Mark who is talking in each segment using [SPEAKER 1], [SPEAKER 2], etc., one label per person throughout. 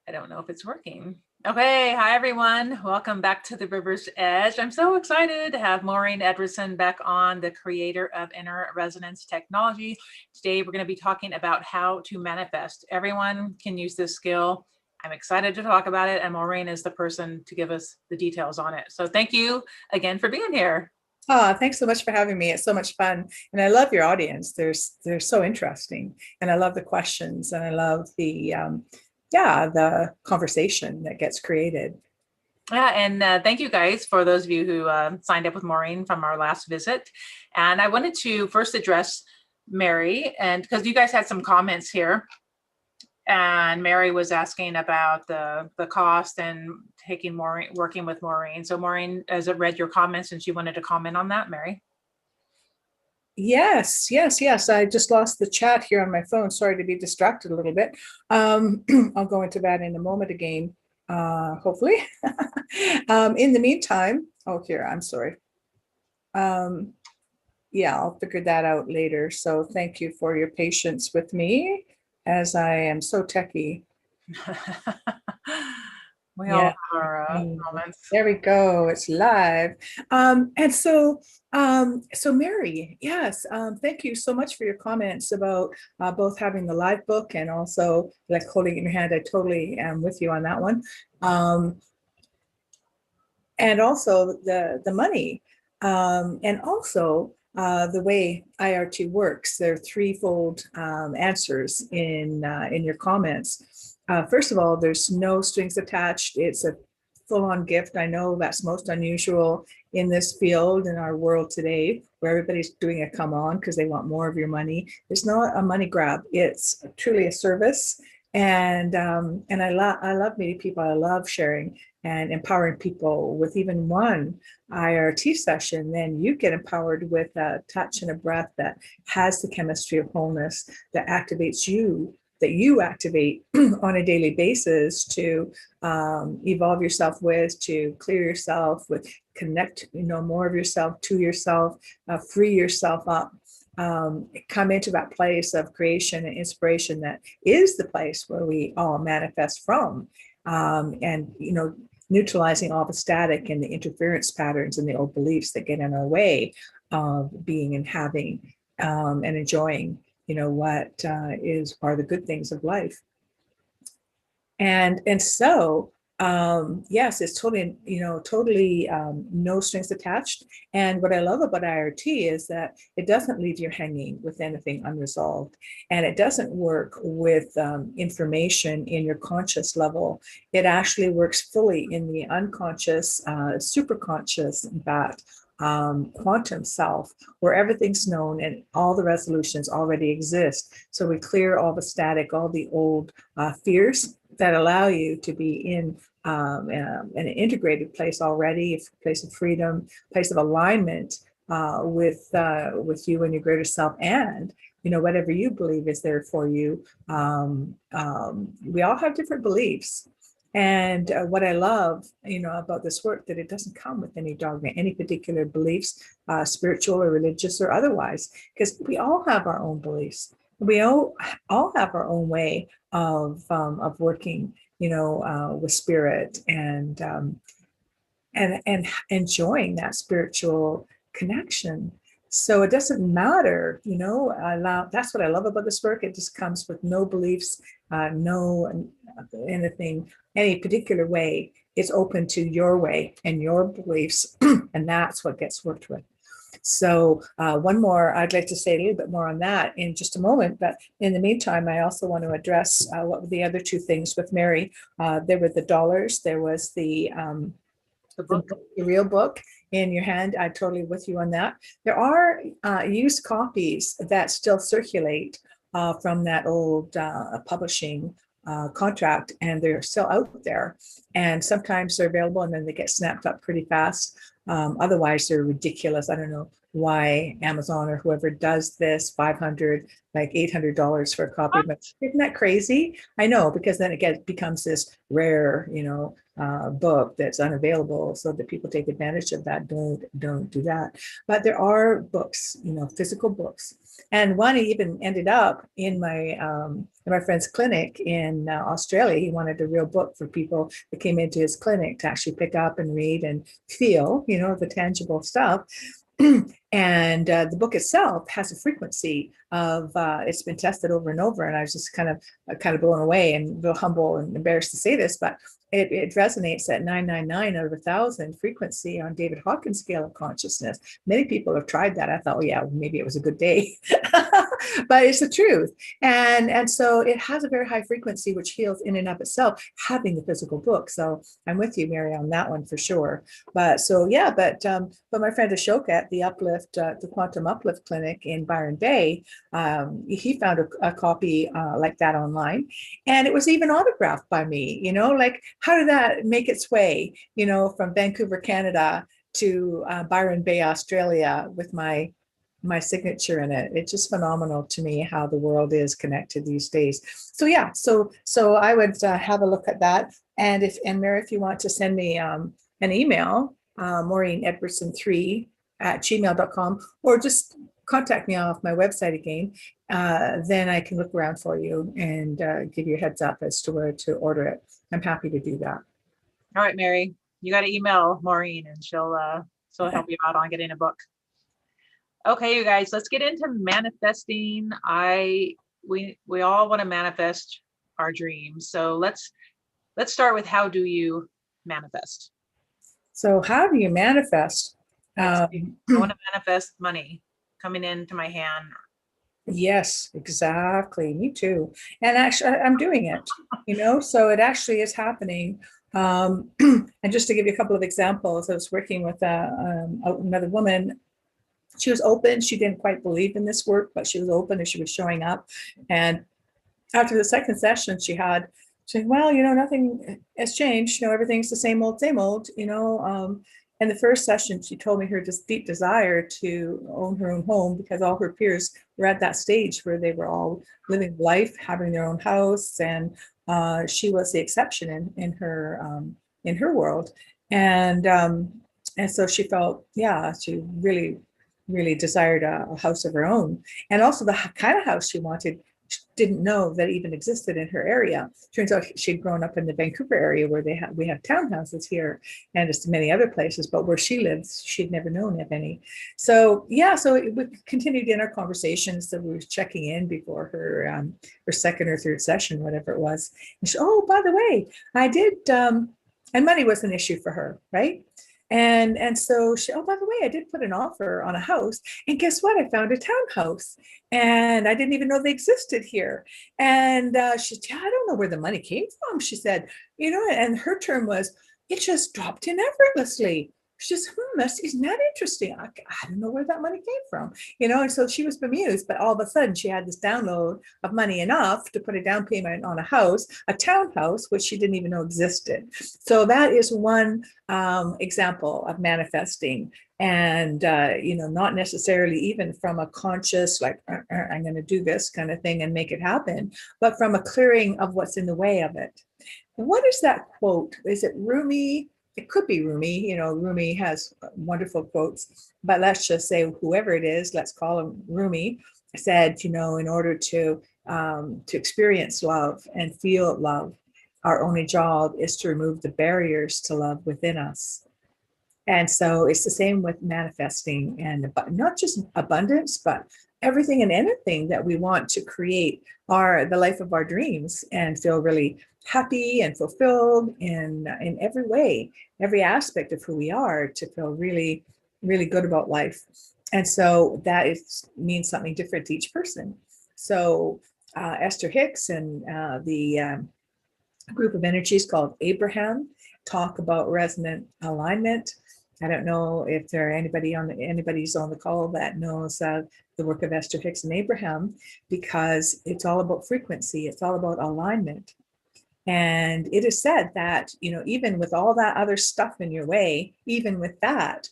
[SPEAKER 1] I don't know if it's working. Okay, hi everyone. Welcome back to the River's Edge. I'm so excited to have Maureen Edwardson back on, the creator of Inner Resonance Technology. Today we're going to be talking about how to manifest. Everyone can use this skill. I'm excited to talk about it, and Maureen is the person to give us the details on it. So thank you again for being here.
[SPEAKER 2] Oh, thanks so much for having me. It's so much fun. And I love your audience. They're so interesting. And I love the questions and I love the conversation that gets created.
[SPEAKER 1] Yeah, and thank you guys for those of you who signed up with Maureen from our last visit. And I wanted to first address Mary, and because you guys had some comments here, and Mary was asking about the cost and taking Maureen, working with Maureen. So Maureen, has it read your comments and she wanted to comment on that, Mary?
[SPEAKER 2] Yes. I just lost the chat here on my phone. Sorry to be distracted a little bit. I'll go into that in a moment again, hopefully. In the meantime, I'm sorry. Yeah, I'll figure that out later. So thank you for your patience with me as I am so techie.
[SPEAKER 1] We all
[SPEAKER 2] Yeah.
[SPEAKER 1] have our moments.
[SPEAKER 2] There we go. It's live. So Mary, yes, thank you so much for your comments about both having the live book and also like holding it in your hand. I totally am with you on that one. And also the money, and also the way IRT works. There are threefold answers in your comments. First of all, there's no strings attached. It's a full-on gift. I know that's most unusual in this field in our world today, where everybody's doing a come on because they want more of your money. It's not a money grab. It's truly a service. And I love meeting people. I love sharing and empowering people with even one IRT session. Then you get empowered with a touch and a breath that has the chemistry of wholeness that activates you, that you activate on a daily basis to evolve yourself with, to clear yourself with, connect, more of yourself to yourself, free yourself up. Come into that place of creation and inspiration that is the place where we all manifest from, and neutralizing all the static and the interference patterns and the old beliefs that get in our way of being and having and enjoying what are the good things of life. And so yes, it's totally no strings attached. And what I love about IRT is that it doesn't leave you hanging with anything unresolved, and it doesn't work with information in your conscious level. It actually works fully in the unconscious, superconscious, in fact, quantum self, where everything's known and all the resolutions already exist. So we clear all the static, all the old fears that allow you to be in an integrated place already, a place of freedom, place of alignment with you and your greater self, and whatever you believe is there for you. We all have different beliefs. And what I love, about this work, that it doesn't come with any dogma, any particular beliefs, spiritual or religious or otherwise, because we all have our own beliefs. We all have our own way of working, with spirit and enjoying that spiritual connection. So it doesn't matter, that's what I love about this work. It just comes with no beliefs, no anything, any particular way. It's open to your way and your beliefs, and that's what gets worked with. So one more, I'd like to say a little bit more on that in just a moment. But in the meantime, I also want to address what were the other two things with Mary. There were the dollars. There was the real book in your hand. I'm totally with you on that. There are used copies that still circulate from that old publishing contract, and they're still out there. And sometimes they're available and then they get snapped up pretty fast. Otherwise, they're ridiculous. I don't know, why Amazon or whoever does this 500, like $800 for a copy. But isn't that crazy? I know, because then it becomes this rare, book that's unavailable, so that people take advantage of that. Don't do that. But there are books, physical books, and one even ended up in my friend's clinic in Australia. He wanted a real book for people that came into his clinic to actually pick up and read and feel, the tangible stuff. And the book itself has a frequency of it's been tested over and over, and I was just kind of blown away and a little humble and embarrassed to say this, but it resonates at 999 out of 1,000 frequency on David Hawkins' scale of consciousness. Many people have tried that. I thought, oh yeah, maybe it was a good day, but it's the truth. And so it has a very high frequency, which heals in and of itself, having the physical book. So I'm with you, Mary, on that one for sure. But my friend Ashoka at the Quantum Uplift Clinic in Byron Bay, he found a copy like that online, and it was even autographed by me. Like, how did that make its way, from Vancouver, Canada to Byron Bay, Australia, with my signature in it? It's just phenomenal to me how the world is connected these days. So yeah, so I would have a look at that. And Mary, if you want to send me an email, Maureen Edwardson 3 at gmail.com, or just contact me off my website again, then I can look around for you and give you a heads up as to where to order it. I'm happy to do that.
[SPEAKER 1] All right, Mary, you got to email Maureen, and she'll help you out on getting a book. Okay, you guys, let's get into manifesting. We all want to manifest our dreams. So let's start with, how do you manifest?
[SPEAKER 2] So how do you manifest?
[SPEAKER 1] I want to manifest money coming into my hand.
[SPEAKER 2] Yes, exactly. Me too. And actually, I'm doing it, so it actually is happening. And just to give you a couple of examples, I was working with another woman. She was open. She didn't quite believe in this work, but she was open and she was showing up. And after the second session, she said, well, nothing has changed. Everything's the same old, And the first session, she told me her deep desire to own her own home, because all her peers were at that stage where they were all living life, having their own house, and she was the exception in her world. And so she felt, yeah, she really, really desired a house of her own, and also the kind of house she wanted. She didn't know that even existed in her area. Turns out she'd grown up in the Vancouver area, where we have townhouses here, and just many other places, but where she lives, she'd never known of any. So yeah, we continued in our conversations. So we were checking in before her second or third session, whatever it was. And she, oh, by the way, I did, and money was an issue for her, right? And so she, oh, by the way, I did put an offer on a house, and guess what? I found a townhouse, and I didn't even know they existed here. And she said, yeah, I don't know where the money came from. She said, and her term was, it just dropped in effortlessly. She says, isn't that interesting? I don't know where that money came from, and so she was bemused, but all of a sudden she had this download of money enough to put a down payment on a house, a townhouse, which she didn't even know existed. So that is one example of manifesting. And, not necessarily even from a conscious, like, I'm going to do this kind of thing and make it happen, but from a clearing of what's in the way of it. And what is that quote? Is it Rumi? It could be Rumi. Rumi has wonderful quotes, but let's just say whoever it is, let's call him Rumi, said, in order to experience love and feel love, our only job is to remove the barriers to love within us. And so it's the same with manifesting, and not just abundance, but everything and anything that we want to create the life of our dreams, and feel really happy and fulfilled in every way, every aspect of who we are, to feel really, really good about life. And so that means something different to each person. So Esther Hicks and the group of energies called Abraham talk about resonant alignment. I don't know if there are anybody's on the call that knows the work of Esther Hicks and Abraham, because it's all about frequency. It's all about alignment. And it is said that, even with all that other stuff in your way, even with that,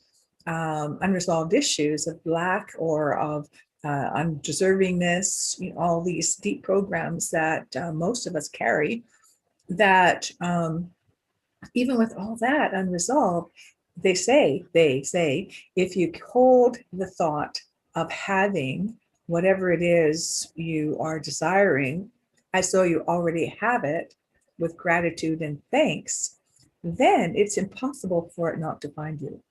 [SPEAKER 2] unresolved issues of lack or of undeservingness, all these deep programs that most of us carry, that even with all that unresolved, they say, if you hold the thought of having whatever it is you are desiring, as though you already have it with gratitude and thanks, then it's impossible for it not to find you.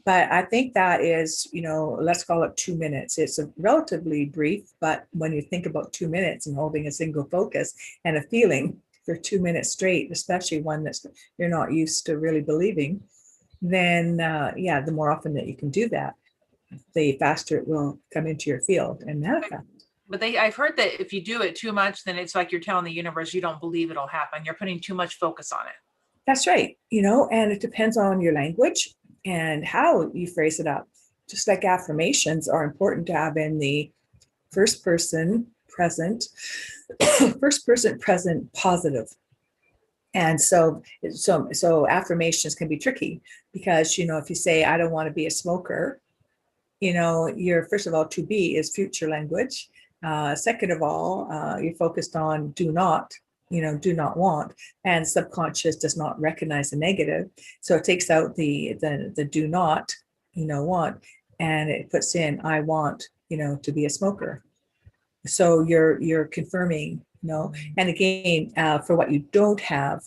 [SPEAKER 2] But I think that is, let's call it 2 minutes. It's a relatively brief, but when you think about 2 minutes and holding a single focus and a feeling for 2 minutes straight, especially one that you're not used to really believing, then the more often that you can do that, the faster it will come into your field and manifest.
[SPEAKER 1] But I've heard that if you do it too much, then it's like you're telling the universe you don't believe it'll happen. You're putting too much focus on it.
[SPEAKER 2] That's right. And it depends on your language and how you phrase it up. Just like affirmations are important to have in the first person present positive. And so affirmations can be tricky because, if you say, I don't want to be a smoker, you're, first of all, to be is future language. Second of all, you're focused on do not want, and subconscious does not recognize the negative. So it takes out the do not, want, and it puts in, I want, to be a smoker. So you're confirming, and again, for what you don't have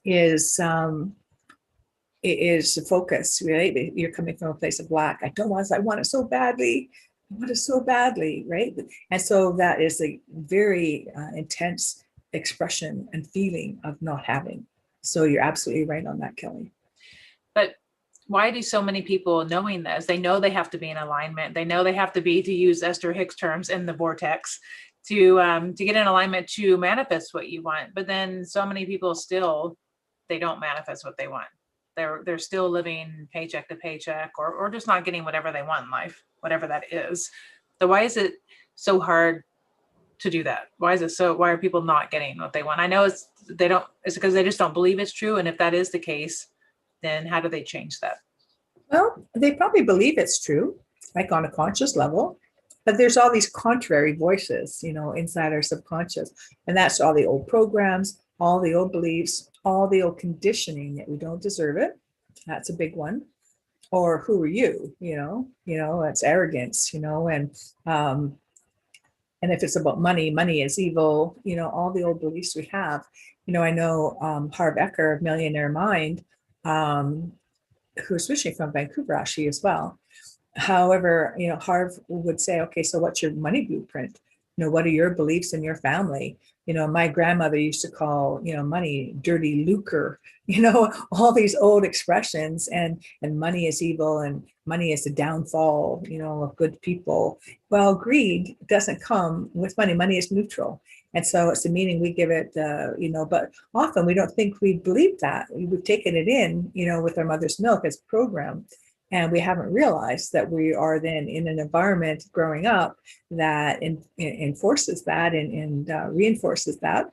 [SPEAKER 2] is the focus, right? You're coming from a place of lack. I want it so badly. I want it so badly, right? And so that is a very intense expression and feeling of not having. So you're absolutely right on that, Kelly.
[SPEAKER 1] But why do so many people, knowing this, they know they have to be in alignment, they know they have to be, to use Esther Hicks terms, in the vortex to get in alignment to manifest what you want. But then so many people still, they don't manifest what they want. They're still living paycheck to paycheck, or just not getting whatever they want in life, whatever that is. So why is it so hard to do that? Why are people not getting what they want? I know it's because they just don't believe it's true. And if that is the case, then how do they change that?
[SPEAKER 2] Well, they probably believe it's true, like on a conscious level, but there's all these contrary voices, inside our subconscious. And that's all the old programs, all the old beliefs, all the old conditioning that we don't deserve it. That's a big one. Or who are you? That's arrogance, and if it's about money is evil, all the old beliefs we have. I know Harv Eker of Millionaire Mind, who's originally from Vancouver, actually, as well. However, Harv would say, okay, so what's your money blueprint? What are your beliefs in your family? My grandmother used to call, money dirty lucre, all these old expressions, and money is evil and money is the downfall, of good people. Well, greed doesn't come with money. Money is neutral. And so it's the meaning we give it, but often we don't think we believe that. We've taken it in, with our mother's milk as program. And we haven't realized that we are then in an environment growing up that enforces that and reinforces that.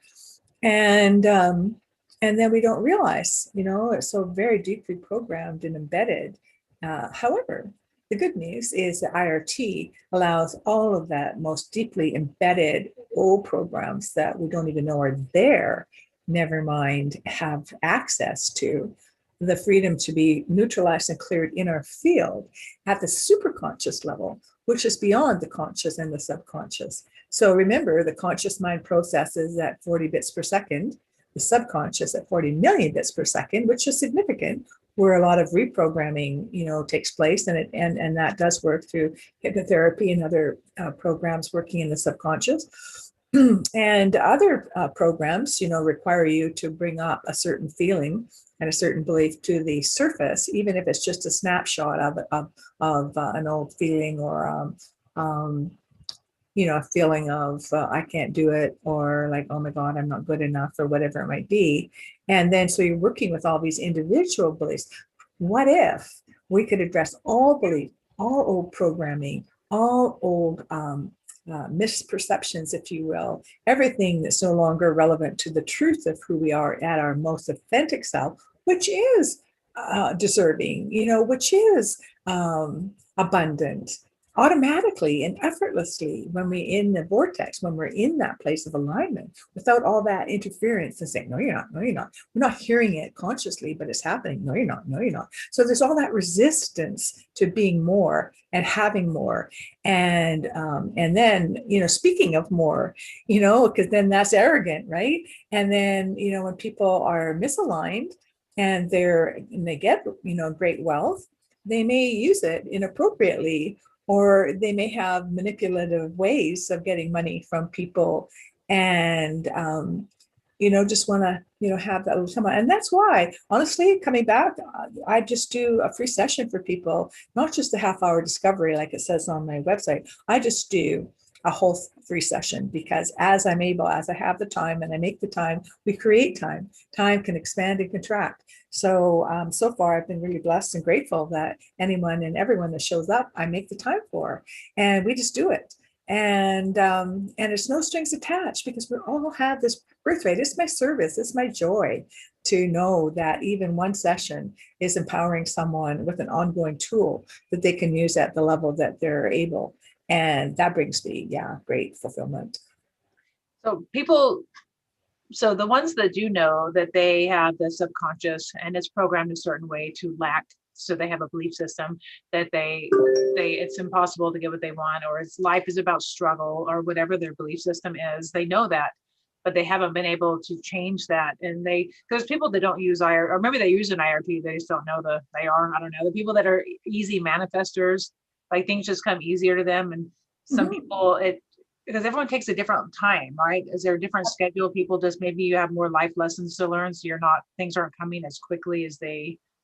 [SPEAKER 2] And then we don't realize, it's so very deeply programmed and embedded. However, the good news is that IRT allows all of that most deeply embedded old programs that we don't even know are there, never mind have access to, the freedom to be neutralized and cleared in our field at the superconscious level, which is beyond the conscious and the subconscious. So remember, the conscious mind processes at 40 bits per second, the subconscious at 40 million bits per second, which is significant, where a lot of reprogramming, takes place, and that does work through hypnotherapy and other programs working in the subconscious. And other programs, require you to bring up a certain feeling and a certain belief to the surface, even if it's just a snapshot of an old feeling or a feeling of I can't do it, or like, oh my God, I'm not good enough, or whatever it might be. And then so you're working with all these individual beliefs. What if we could address all beliefs, all old programming, all old misperceptions, if you will, everything that's no longer relevant to the truth of who we are at our most authentic self, which is deserving, which is abundant automatically and effortlessly when we're in the vortex, when we're in that place of alignment without all that interference and saying, no, you're not, no, you're not. We're not hearing it consciously, but it's happening. No, you're not, no, you're not. So there's all that resistance to being more and having more. And then, speaking of more, because then that's arrogant, right? And then, when people are misaligned, and they get great wealth, they may use it inappropriately, or they may have manipulative ways of getting money from people, and just want to have that little time. And that's why, honestly, coming back, I just do a free session for people, not just a half-hour discovery like it says on my website. I just do a whole free session, because as I'm able, as I have the time and I make the time, we create time. Time can expand and contract. So so far I've been really blessed and grateful that anyone and everyone that shows up, I make the time for, and we just do it. And it's no strings attached, because we all have this birthright. It's my service. It's my joy to know that even one session is empowering someone with an ongoing tool that they can use at the level that they're able. And that brings me, great fulfillment.
[SPEAKER 1] So the ones that do know that they have the subconscious and it's programmed a certain way to lack, so they have a belief system that it's impossible to get what they want, or it's life is about struggle, or whatever their belief system is, they know that, but they haven't been able to change that. And there's people that don't use IRP, or maybe they use an IRP, they just don't know I don't know. The people that are easy manifestors, like things just come easier to them. And some people, because everyone takes a different time, right? Is there a different schedule? People just, maybe you have more life lessons to learn, so things aren't coming as quickly as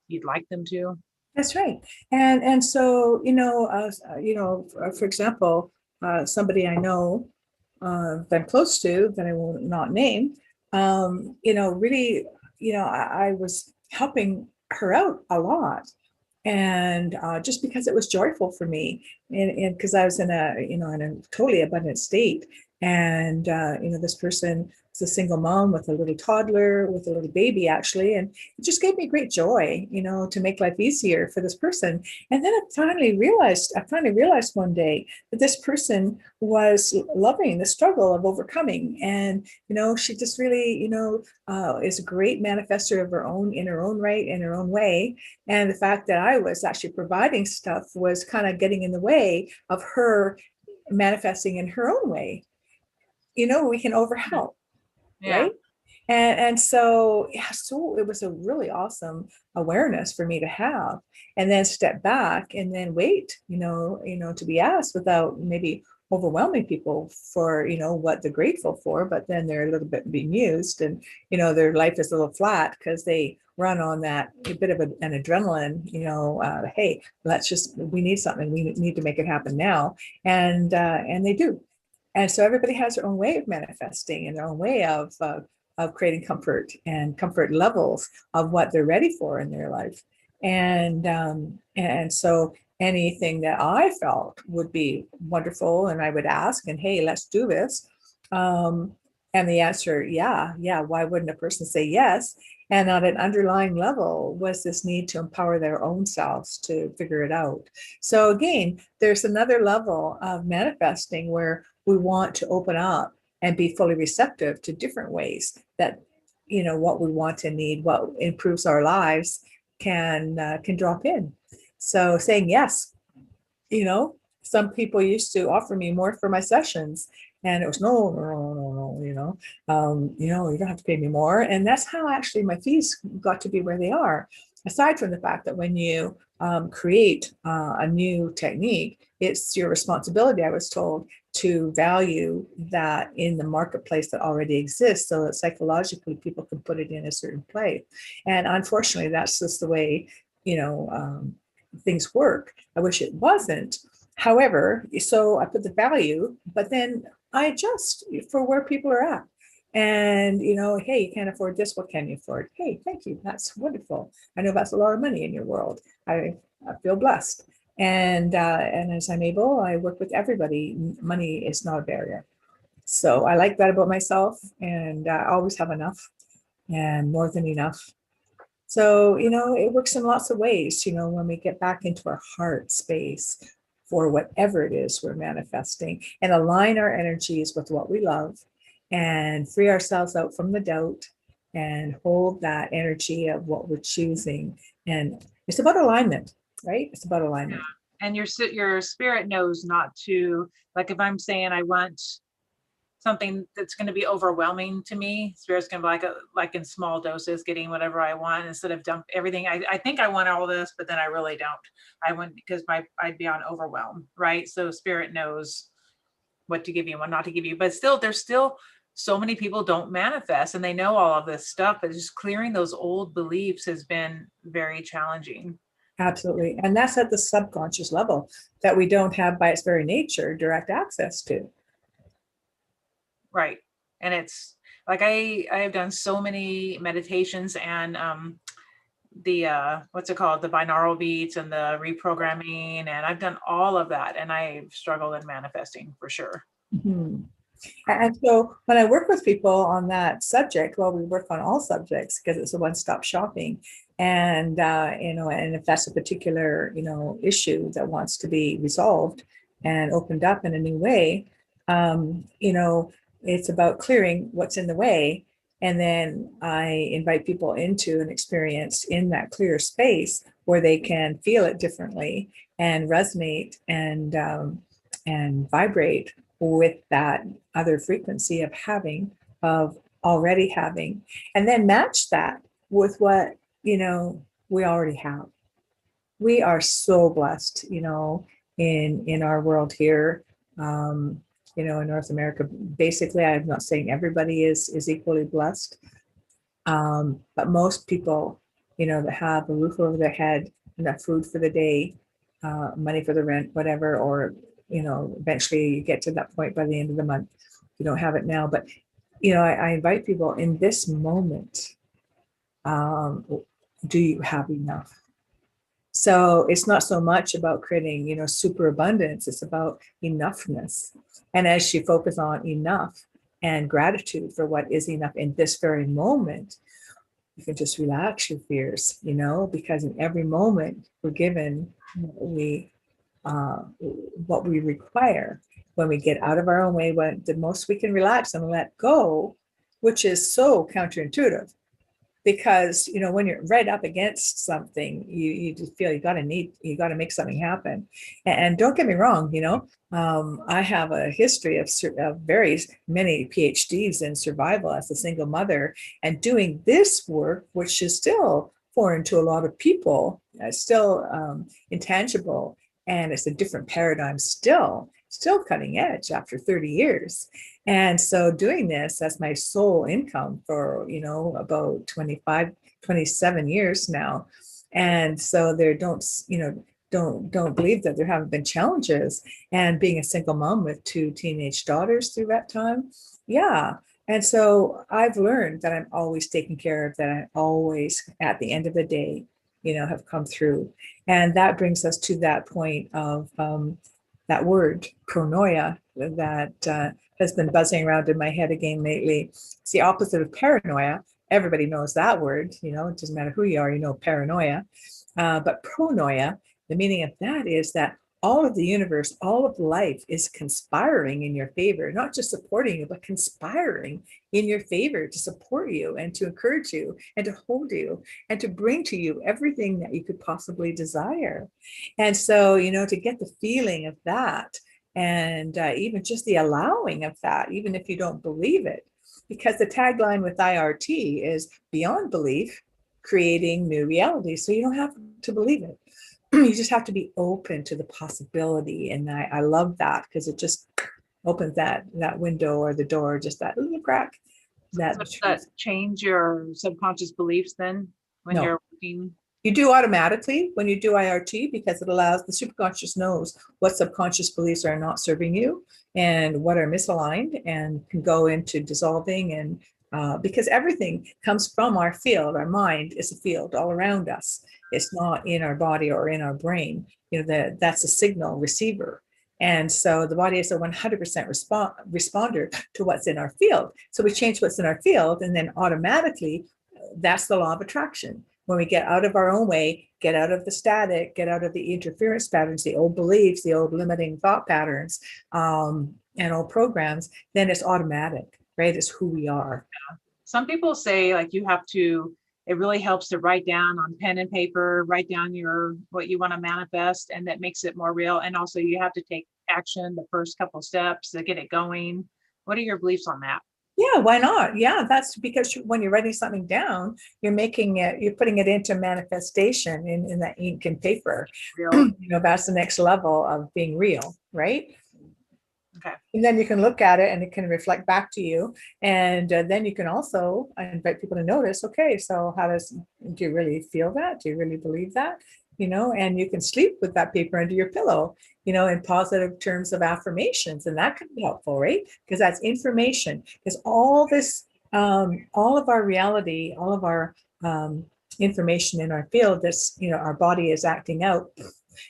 [SPEAKER 1] you'd like them to.
[SPEAKER 2] That's right. And so, for example, somebody I know that I'm close to, that I will not name, really, I was helping her out a lot. And just because it was joyful for me, and because I was in a totally abundant state. And this person was a single mom with a little toddler, with a little baby actually, and it just gave me great joy, to make life easier for this person. And then I finally realized one day that this person was loving the struggle of overcoming, and she just really is a great manifester of her own, in her own right, in her own way. And the fact that I was actually providing stuff was kind of getting in the way of her manifesting in her own way. We can overhelp, right? And so, so it was a really awesome awareness for me to have, and then step back and then wait, to be asked without maybe overwhelming people for, what they're grateful for, but then they're a little bit bemused, and, their life is a little flat because they run on that a bit of an adrenaline, hey, we need something, we need to make it happen now. And they do. And so everybody has their own way of manifesting and their own way of creating comfort and comfort levels of what they're ready for in their life. And so anything that I felt would be wonderful, and I would ask, and hey, let's do this. And the answer, yeah, why wouldn't a person say yes? And on an underlying level was this need to empower their own selves to figure it out. So again, there's another level of manifesting where we want to open up and be fully receptive to different ways that, what we want and need, what improves our lives can drop in. So saying yes, some people used to offer me more for my sessions, and it was no, you don't have to pay me more. And that's how actually my fees got to be where they are. Aside from the fact that when you create a new technique, it's your responsibility, I was told, to value that in the marketplace that already exists, so that psychologically people can put it in a certain place. And unfortunately, that's just the way, things work. I wish it wasn't. However, so I put the value, but then I adjust for where people are at. And, hey, you can't afford this. What can you afford? Hey, thank you. That's wonderful. I know that's a lot of money in your world. I feel blessed. And as I'm able, I work with everybody. Money is not a barrier. So I like that about myself, and I always have enough and more than enough. So, it works in lots of ways, when we get back into our heart space for whatever it is we're manifesting and align our energies with what we love and free ourselves out from the doubt and hold that energy of what we're choosing. And it's about alignment, right? It's about alignment.
[SPEAKER 1] And your spirit knows not to, like, if I'm saying I want something that's going to be overwhelming to me, spirit's going to be like in small doses, getting whatever I want instead of dump everything. I think I want all this, but then I really don't. I want, because I'd be on overwhelm, right? So spirit knows what to give you and what not to give you, but still, there's still so many people don't manifest and they know all of this stuff, but just clearing those old beliefs has been very challenging.
[SPEAKER 2] Absolutely. And that's at the subconscious level that we don't have by its very nature direct access to.
[SPEAKER 1] Right. And it's like I have done so many meditations and the what's it called, the binaural beats and the reprogramming, and I've done all of that and I've struggled in manifesting for sure.
[SPEAKER 2] Mm-hmm. And so when I work with people on that subject, well, we work on all subjects because it's a one-stop shopping. And, and if that's a particular, issue that wants to be resolved and opened up in a new way, it's about clearing what's in the way. And then I invite people into an experience in that clear space where they can feel it differently and resonate and vibrate with that other frequency of already having, and then match that with what we already have. We are so blessed, in our world here, in North America. Basically, I'm not saying everybody is equally blessed, but most people, that have a roof over their head, enough food for the day, money for the rent, whatever, or eventually you get to that point by the end of the month. You don't have it now, but I invite people in this moment. Do you have enough? So it's not so much about creating, super abundance. It's about enoughness. And as you focus on enough and gratitude for what is enough in this very moment, you can just relax your fears, because in every moment we're given what we require. When we get out of our own way, when the most we can relax and let go, which is so counterintuitive, because when you're right up against something, you just feel you got to make something happen. And don't get me wrong, I have a history of very many PhDs in survival as a single mother, and doing this work, which is still foreign to a lot of people, still intangible, and it's a different paradigm, still cutting edge after 30 years. And so doing this as my sole income for, about 25, 27 years now. And so don't believe that there haven't been challenges, and being a single mom with 2 teenage daughters through that time. Yeah. And so I've learned that I'm always taken care of, that I always, at the end of the day, have come through. And that brings us to that point of that word, pronoia, that has been buzzing around in my head again lately. It's the opposite of paranoia. Everybody knows that word, it doesn't matter who you are, paranoia. But pronoia, the meaning of that is that all of the universe, all of life is conspiring in your favor, not just supporting you, but conspiring in your favor to support you and to encourage you and to hold you and to bring to you everything that you could possibly desire. And so, to get the feeling of that, and even just the allowing of that, even if you don't believe it, because the tagline with IRT is beyond belief, creating new reality. So you don't have to believe it. You just have to be open to the possibility. And I love that, because it just opens that window or the door, just that little crack.
[SPEAKER 1] Does that change your subconscious beliefs then when you're working?
[SPEAKER 2] You do automatically when you do IRT, because it allows the subconscious knows what subconscious beliefs are not serving you and what are misaligned, and can go into dissolving. And because everything comes from our field, our mind is a field all around us. It's not in our body or in our brain. That's a signal receiver. And so the body is a 100% responder to what's in our field. So we change what's in our field, and then automatically, that's the law of attraction. when we get out of our own way, get out of the static, get out of the interference patterns, the old beliefs, the old limiting thought patterns, and old programs, then it's automatic, right? It's who we are.
[SPEAKER 1] Some people say like you have to, it really helps to write down on pen and paper, write down what you want to manifest, and that makes it more real. And also you have to take action the first couple steps to get it going. What are your beliefs on that?
[SPEAKER 2] Yeah, why not? Yeah, that's because when you're writing something down, you're making it, you're putting it into manifestation in that ink and paper.
[SPEAKER 1] Real.
[SPEAKER 2] That's the next level of being real, right?
[SPEAKER 1] Okay.
[SPEAKER 2] And then you can look at it and it can reflect back to you. And then you can also invite people to notice, okay, so do you really feel that? Do you really believe that? And you can sleep with that paper under your pillow, in positive terms of affirmations. And that can be helpful, right? Because that's information. Because all this, all of our reality, all of our information in our field that's, our body is acting out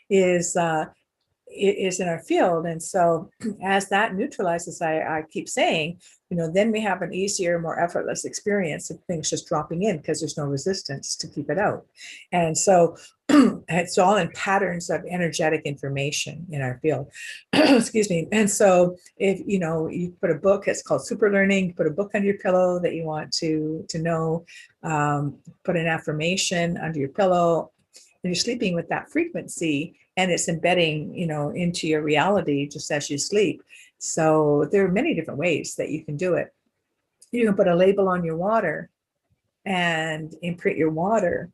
[SPEAKER 2] is in our field. And so as that neutralizes, I keep saying, then we have an easier, more effortless experience of things just dropping in because there's no resistance to keep it out. And so it's all in patterns of energetic information in our field. Excuse me. And so if you put a book, it's called Super Learning, put a book under your pillow that you want to know, put an affirmation under your pillow, and you're sleeping with that frequency, and it's embedding, into your reality just as you sleep. So there are many different ways that you can do it. You can put a label on your water and imprint your water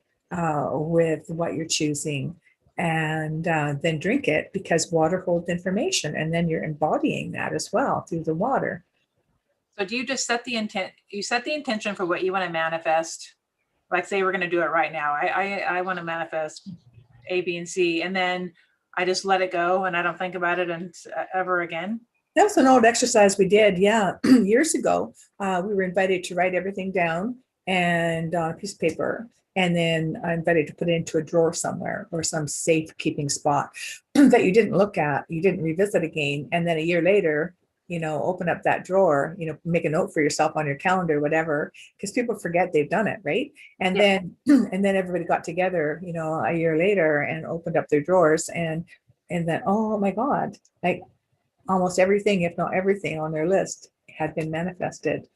[SPEAKER 2] with what you're choosing, and then drink it, because water holds information, and then you're embodying that as well through the water.
[SPEAKER 1] So do you just set the intent? You set the intention for what you want to manifest. Like say we're going to do it right now. I want to manifest A, B, and C, and then I just let it go and I don't think about it ever again.
[SPEAKER 2] That was an old exercise we did, yeah, years ago. We were invited to write everything down and on a piece of paper, and then invited to put it into a drawer somewhere or some safekeeping spot that you didn't look at, you didn't revisit again, and then a year later, open up that drawer, make a note for yourself on your calendar, whatever, because people forget they've done it, right? And
[SPEAKER 1] Yeah.
[SPEAKER 2] then everybody got together, a year later and opened up their drawers, and then, oh my God, like almost everything, if not everything on their list had been manifested.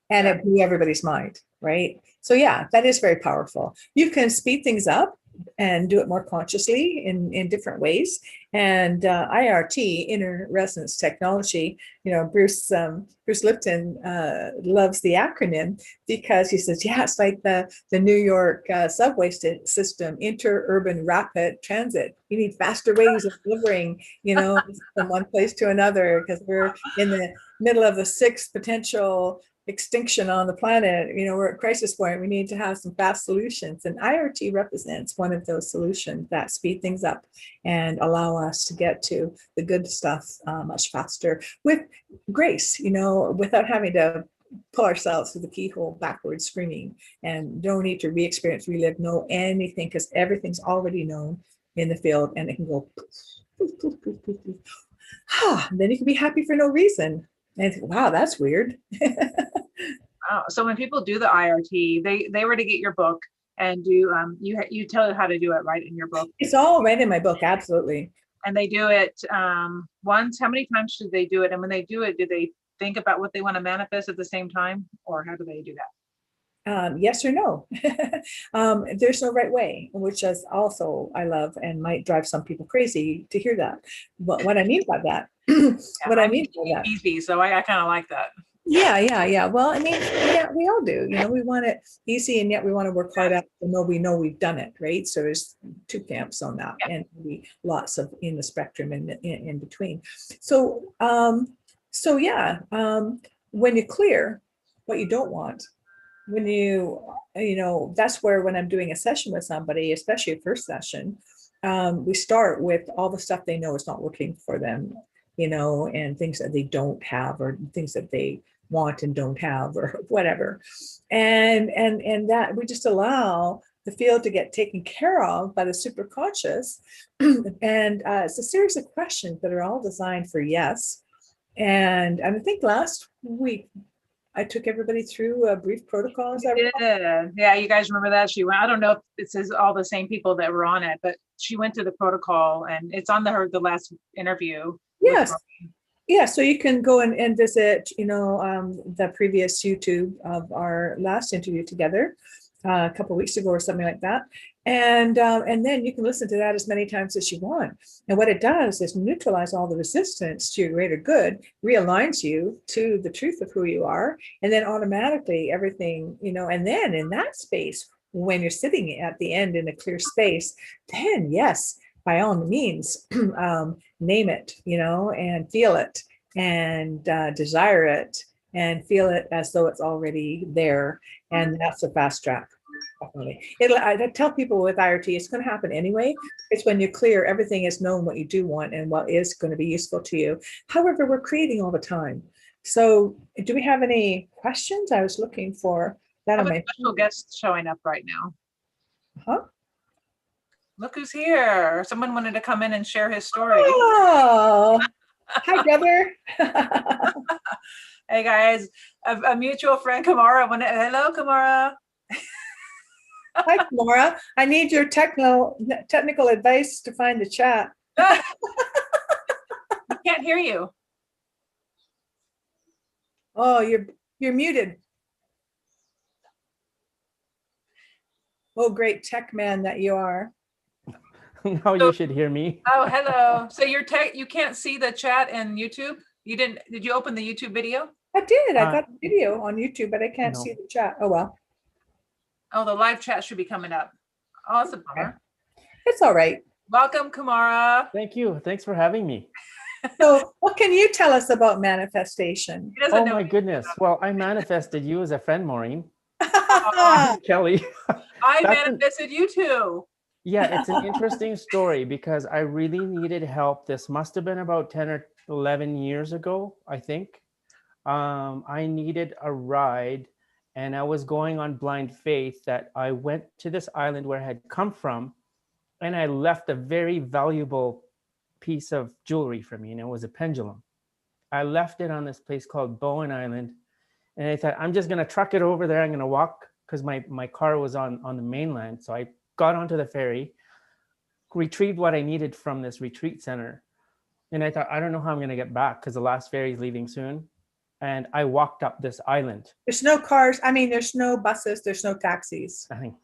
[SPEAKER 2] And
[SPEAKER 1] Yeah.
[SPEAKER 2] it blew everybody's mind, right? So yeah, that is very powerful. You can speed things up and do it more consciously in different ways. And IRT, inner resonance technology, Bruce Lipton loves the acronym, because he says, yeah, it's like the New York subway system, interurban rapid transit. You need faster ways of delivering, from one place to another, because we're in the middle of the sixth potential extinction on the planet. We're at crisis point. We need to have some fast solutions, and IRT represents one of those solutions that speed things up and allow us to get to the good stuff much faster with grace, without having to pull ourselves through the keyhole backwards screaming, and no need to re-experience, relive, know anything, because everything's already known in the field, and it can go poof, poof, poof, poof, poof. And then you can be happy for no reason. And wow, that's weird.
[SPEAKER 1] Wow. So when people do the IRT, they were to get your book and do you tell how to do it right in your book.
[SPEAKER 2] It's all right in my book, absolutely.
[SPEAKER 1] And they do it once. How many times should they do it? And when they do it, do they think about what they want to manifest at the same time, or how do they do that?
[SPEAKER 2] Yes or no. There's no right way, which is also I love and might drive some people crazy to hear that. But what I mean by that,
[SPEAKER 1] I mean easy, so I kind of like that.
[SPEAKER 2] Yeah. Well, I mean, yeah, we all do. We want it easy, and yet we want to work hard at it, we know we've done it, right? So there's two camps on that, and maybe lots of in the spectrum in between. So, when you clear what you don't want, when that's where, when I'm doing a session with somebody, especially a first session, we start with all the stuff they know is not working for them, and things that they don't have, or things that they want and don't have, or whatever. And that we just allow the field to get taken care of by the superconscious. And it's a series of questions that are all designed for yes. And I think last week, I took everybody through a brief protocol. Is that
[SPEAKER 1] She
[SPEAKER 2] right?
[SPEAKER 1] did. Yeah, you guys remember that? She went, I don't know if it says all the same people that were on it, but she went to the protocol and it's on the last interview with
[SPEAKER 2] Yes. Yeah, so you can go and visit, the previous YouTube of our last interview together a couple of weeks ago or something like that. And then you can listen to that as many times as you want. And what it does is neutralize all the resistance to your greater good, realigns you to the truth of who you are, and then automatically everything, and then in that space, when you're sitting at the end in a clear space, then yes, by all means, name it, and feel it and desire it and feel it as though it's already there. And that's a fast track. Definitely. I tell people with IRT, it's going to happen anyway. It's when you're clear, everything is known what you do want and what is going to be useful to you. However, we're creating all the time. So do we have any questions? I was looking for that
[SPEAKER 1] I have
[SPEAKER 2] on
[SPEAKER 1] a
[SPEAKER 2] my
[SPEAKER 1] special guest showing up right now.
[SPEAKER 2] huh?
[SPEAKER 1] Look who's here. Someone wanted to come in and share his story.
[SPEAKER 2] Oh, hi, brother.
[SPEAKER 1] Hey guys, a mutual friend, Kamara. Hello, Kamara.
[SPEAKER 2] Hi, Maura. I need your technical advice to find the chat.
[SPEAKER 1] I can't hear you.
[SPEAKER 2] Oh, you're muted. Oh, great tech man that you are.
[SPEAKER 3] Now you should hear me.
[SPEAKER 1] Oh, hello. So you can't see the chat in YouTube? Did you open the YouTube video?
[SPEAKER 2] I did. I got the video on YouTube, but I can't see the chat. Oh, well.
[SPEAKER 1] Oh, the live chat should be coming up. Oh, that's a bummer.
[SPEAKER 2] It's all right.
[SPEAKER 1] Welcome, Kamara.
[SPEAKER 3] Thank you. Thanks for having me.
[SPEAKER 2] So what can you tell us about manifestation?
[SPEAKER 3] Oh my goodness. Well, I manifested you as a friend, Maureen. Kelly.
[SPEAKER 1] I manifested you too.
[SPEAKER 3] Yeah, it's an interesting story because I really needed help. This must have been about 10 or 11 years ago, I think. I needed a ride and I was going on blind faith that I went to this island where I had come from and I left a very valuable piece of jewelry for me, and it was a pendulum. I left it on this place called Bowen Island, and I thought, I'm just going to truck it over there. I'm going to walk because my car was on the mainland. So I got onto the ferry, retrieved what I needed from this retreat center. And I thought, I don't know how I'm going to get back because the last ferry is leaving soon. And I walked up this island.
[SPEAKER 2] There's no cars. I mean, there's no buses. There's no taxis.
[SPEAKER 3] Nothing.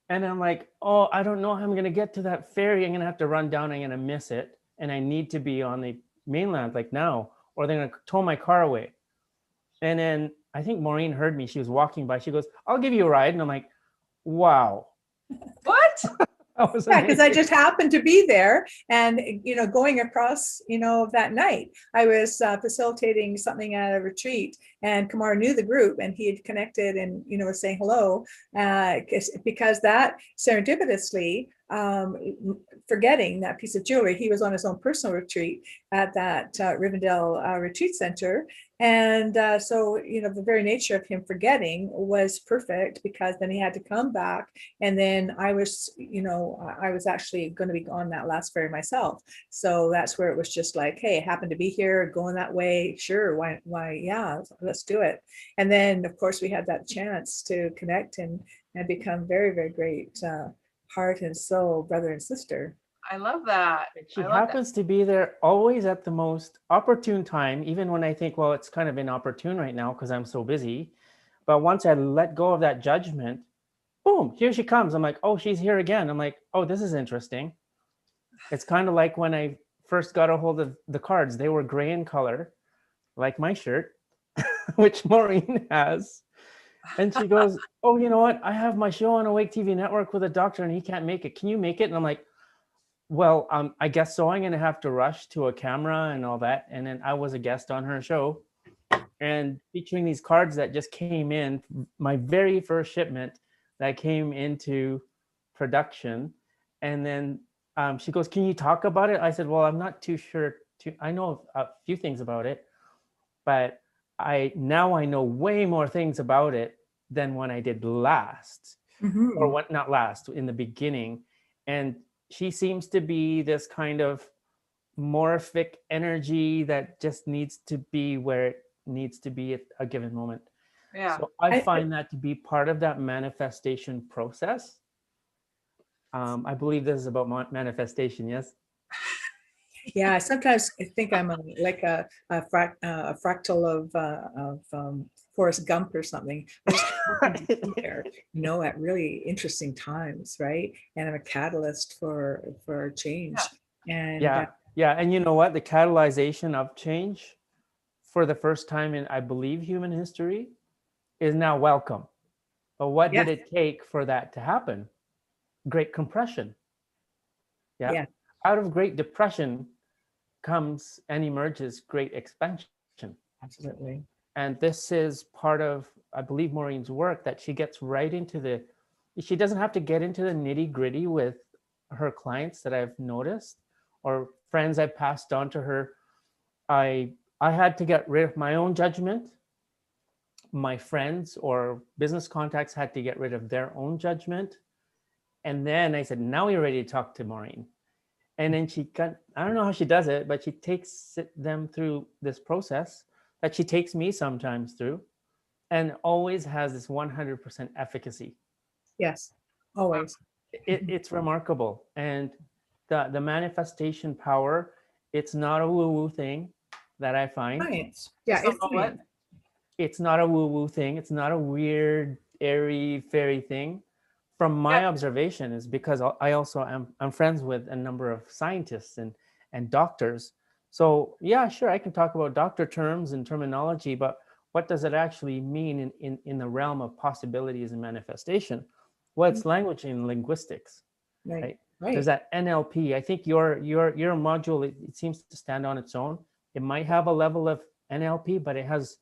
[SPEAKER 3] And I'm like, oh, I don't know how I'm going to get to that ferry. I'm going to have to run down. I'm going to miss it. And I need to be on the mainland like now, or they're going to tow my car away. And then I think Maureen heard me. She was walking by. She goes, I'll give you a ride. And I'm like, wow.
[SPEAKER 1] What?
[SPEAKER 2] Yeah, because I just happened to be there and, going across, that night, I was facilitating something at a retreat and Kumar knew the group and he had connected and, was saying hello because that serendipitously, forgetting that piece of jewelry, he was on his own personal retreat at that Rivendell Retreat Center. And so, the very nature of him forgetting was perfect because then he had to come back. And then I was, I was actually going to be on that last ferry myself. So that's where it was just like, hey, I happen to be here going that way. Sure. Why? Yeah, let's do it. And then, of course, we had that chance to connect and become very, very great heart and soul, brother and sister.
[SPEAKER 1] I love that.
[SPEAKER 3] She happens to be there always at the most opportune time, even when I think, well, it's kind of inopportune right now because I'm so busy. But once I let go of that judgment, boom, here she comes. I'm like, oh, she's here again. I'm like, oh, this is interesting. It's kind of like when I first got a hold of the cards. They were gray in color, like my shirt, which Maureen has. And she goes, oh, you know what? I have my show on Awake TV Network with a doctor and he can't make it. Can you make it? And I'm like, well, I guess so. I'm going to have to rush to a camera and all that. And then I was a guest on her show and featuring these cards that just came in, my very first shipment that came into production. And then she goes, can you talk about it? I said, well, I'm not too sure. I know a few things about it, but now I know way more things about it than when I did last, or what, not last, in the beginning. And she seems to be this kind of morphic energy that just needs to be where needs to be at a given moment.
[SPEAKER 1] Yeah.
[SPEAKER 3] So I find that to be part of that manifestation process. I believe this is about manifestation, yes?
[SPEAKER 2] Yeah, sometimes I think I'm like a fractal of Forrest Gump or something. I just happen to be there, at really interesting times, right? And I'm a catalyst for change. And
[SPEAKER 3] Yeah. And you know what? The catalyzation of change for the first time in, I believe, human history is now welcome. But what did it take for that to happen? Great compression. Yeah. Out of Great Depression comes and emerges great expansion.
[SPEAKER 2] Absolutely.
[SPEAKER 3] And this is part of, I believe, Maureen's work, that she gets right into she doesn't have to get into the nitty gritty with her clients that I've noticed, or friends I've passed on to her. I had to get rid of my own judgment. My friends or business contacts had to get rid of their own judgment. And then I said, now you're ready to talk to Maureen. And then I don't know how she does it, but she takes them through this process that she takes me sometimes through, and always has this 100% efficacy.
[SPEAKER 2] Yes, always.
[SPEAKER 3] It's remarkable. And the manifestation power, it's not a woo-woo thing that I find.
[SPEAKER 2] Science. Yeah, it's science.
[SPEAKER 3] It's not a woo-woo thing. It's not a weird, airy, fairy thing. From my observation, is because I also I'm friends with a number of scientists and doctors. So yeah, sure, I can talk about doctor terms and terminology, but what does it actually mean in the realm of possibilities and manifestation? Well, it's language and linguistics, right? There's that NLP. I think your module, it seems to stand on its own. It might have a level of NLP, but it has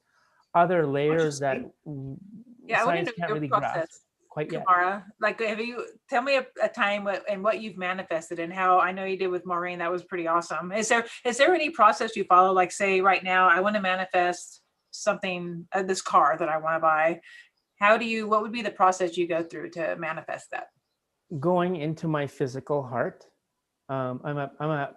[SPEAKER 3] other layers that science can't really grasp quite yet.
[SPEAKER 1] Kamara, like, tell me a time and what you've manifested, and how I know you did with Maureen. That was pretty awesome. Is there any process you follow? Like, say right now, I want to manifest something, this car that I want to buy. What would be the process you go through to manifest that?
[SPEAKER 3] Going into my physical heart. I'm a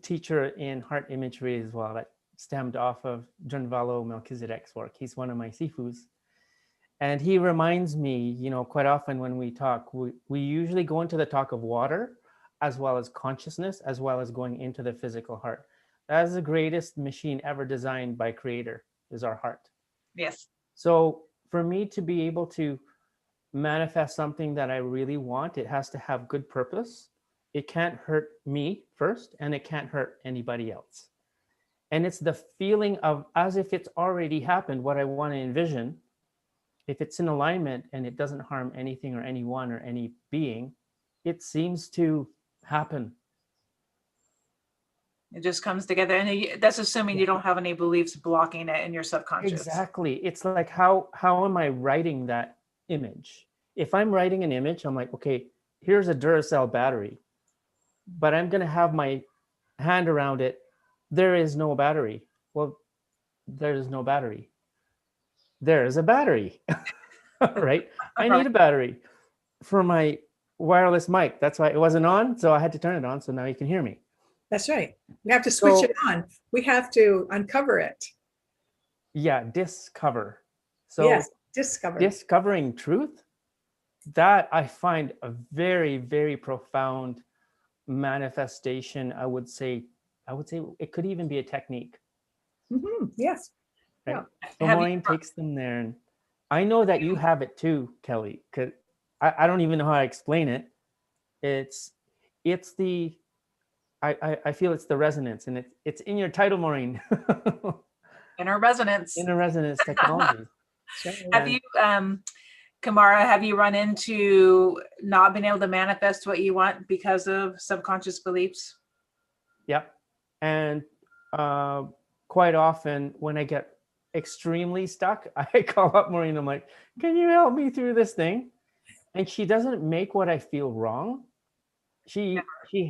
[SPEAKER 3] teacher in heart imagery as well, that stemmed off of Junvalo Melchizedek's work. He's one of my sifus. And he reminds me, quite often when we talk, we usually go into the talk of water, as well as consciousness, as well as going into the physical heart. That is the greatest machine ever designed by Creator, is our heart.
[SPEAKER 1] Yes.
[SPEAKER 3] So for me to be able to manifest something that I really want, it has to have good purpose. It can't hurt me first, and it can't hurt anybody else. And it's the feeling of as if it's already happened, what I want to envision. If it's in alignment and it doesn't harm anything or anyone or any being, it seems to happen.
[SPEAKER 1] It just comes together, and that's assuming you don't have any beliefs blocking it in your subconscious.
[SPEAKER 3] Exactly. It's like, how am I writing that image? If I'm writing an image, I'm like, okay, here's a Duracell battery, but I'm going to have my hand around it. There is no battery. Well, there is no battery. There is a battery, right? I need a battery for my wireless mic. That's why it wasn't on, so I had to turn it on, so now you can hear me.
[SPEAKER 2] That's right. We have to switch it on. We have to uncover it.
[SPEAKER 3] Yeah, discover. So
[SPEAKER 2] yes, discover.
[SPEAKER 3] Discovering truth, that I find a very, very profound manifestation. I would say it could even be a technique.
[SPEAKER 2] Mm-hmm. Yes.
[SPEAKER 3] Right? Yeah. So Maureen takes them there, and I know that you have it too, Kelly, because I don't even know how to explain it. It's the I feel it's the resonance, and it's in your title, Maureen.
[SPEAKER 1] Inner resonance.
[SPEAKER 3] Inner resonance technology.
[SPEAKER 1] Have you, Kamara, have you run into not being able to manifest what you want because of subconscious beliefs?
[SPEAKER 3] Yep. And quite often when I get extremely stuck, I call up Maureen. I'm like, can you help me through this thing? And she doesn't make what I feel wrong. She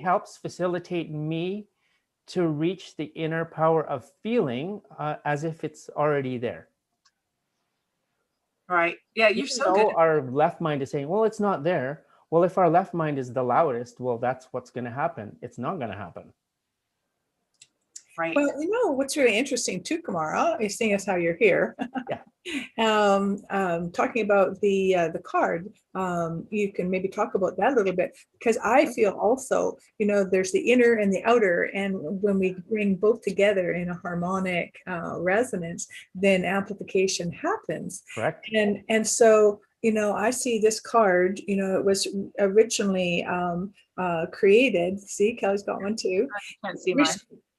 [SPEAKER 3] helps facilitate me to reach the inner power of feeling as if it's already there.
[SPEAKER 1] Right. Yeah, you're so good.
[SPEAKER 3] Our left mind is saying, well, it's not there. Well, if our left mind is the loudest, well, that's what's going to happen. It's not going to happen.
[SPEAKER 1] Right.
[SPEAKER 2] Well, what's really interesting too, Kamara, is seeing as how you're here.
[SPEAKER 3] Yeah.
[SPEAKER 2] Talking about the card, you can maybe talk about that a little bit, because I feel also, there's the inner and the outer, and when we bring both together in a harmonic resonance, then amplification happens.
[SPEAKER 3] Correct.
[SPEAKER 2] And so, I see this card, it was originally created. See, Kelly's got one too.
[SPEAKER 1] I can't see mine.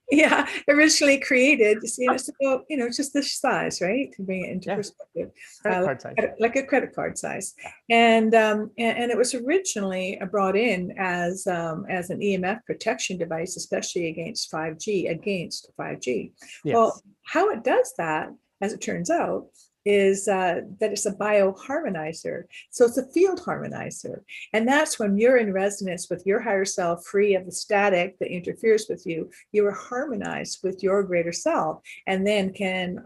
[SPEAKER 2] Yeah, originally created, it's about, just this size, right? To bring it into perspective.
[SPEAKER 3] Credit card size.
[SPEAKER 2] Like a credit card size. And it was originally brought in as an EMF protection device, especially against 5G.
[SPEAKER 3] Yes.
[SPEAKER 2] Well, how it does that, as it turns out, is that it's a bioharmonizer. So it's a field harmonizer. And that's when you're in resonance with your higher self, free of the static that interferes with you. You are harmonized with your greater self, and then can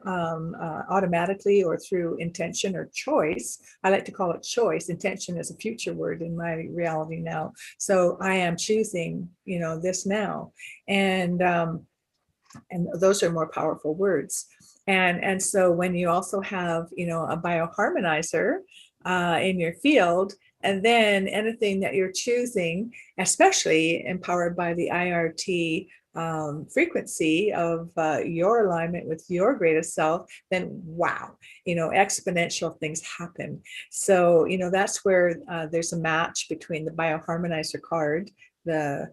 [SPEAKER 2] automatically, or through intention or choice. I like to call it choice. Intention is a future word in my reality now. So I am choosing, this now. And those are more powerful words. And so when you also have, a bioharmonizer in your field, and then anything that you're choosing, especially empowered by the IRT frequency of your alignment with your greatest self, then wow, exponential things happen. So, that's where there's a match between the bioharmonizer card, the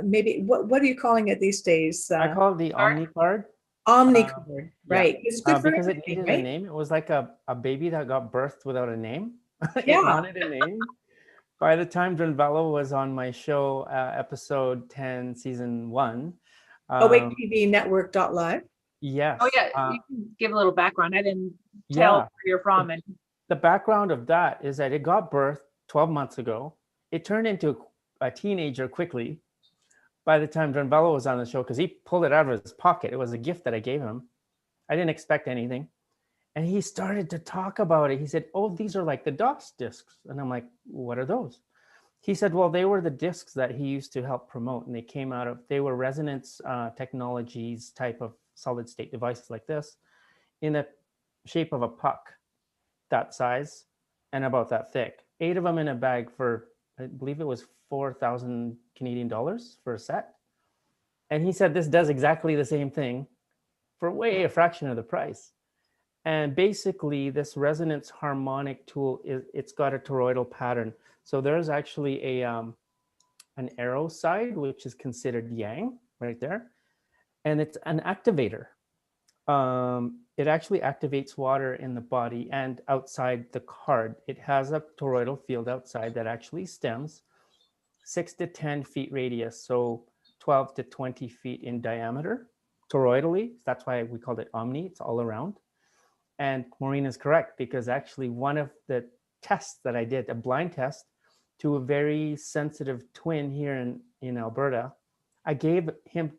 [SPEAKER 2] maybe what are you calling it these days?
[SPEAKER 3] I call it the Omni card.
[SPEAKER 2] Omni card, right?
[SPEAKER 3] Yeah.
[SPEAKER 2] It's good for
[SPEAKER 3] because it
[SPEAKER 2] everything,
[SPEAKER 3] needed
[SPEAKER 2] right?
[SPEAKER 3] a name. It was like a baby that got birthed without a name.
[SPEAKER 2] Yeah.
[SPEAKER 3] It wanted a name. By the time Drenvello was on my show, episode 10, season 1.
[SPEAKER 2] Awake TV Network.live.
[SPEAKER 3] Yes.
[SPEAKER 1] Oh yeah, you can give a little background. I didn't tell
[SPEAKER 3] Yeah.
[SPEAKER 1] where you're from. And
[SPEAKER 3] The background of that is that it got birthed 12 months ago. It turned into a teenager quickly by the time Drenvello was on the show, because he pulled it out of his pocket. It was a gift that I gave him. I didn't expect anything. And he started to talk about it. He said, oh, these are like the DOS discs. And I'm like, what are those? He said, well, they were the discs that he used to help promote. And they were resonance technologies type of solid state devices like this, in the shape of a puck, that size and about that thick. 8 of them in a bag for, I believe it was 4,000 Canadian dollars for a set. And he said, this does exactly the same thing for way a fraction of the price. And basically this resonance harmonic tool, it's got a toroidal pattern. So there's actually an arrow side, which is considered yang right there. And it's an activator. It actually activates water in the body and outside the card. It has a toroidal field outside that actually stems 6 to 10 feet radius. So 12 to 20 feet in diameter toroidally. That's why we called it Omni. It's all around. And Maureen is correct, because actually one of the tests that I did, a blind test to a very sensitive twin here in Alberta, I gave him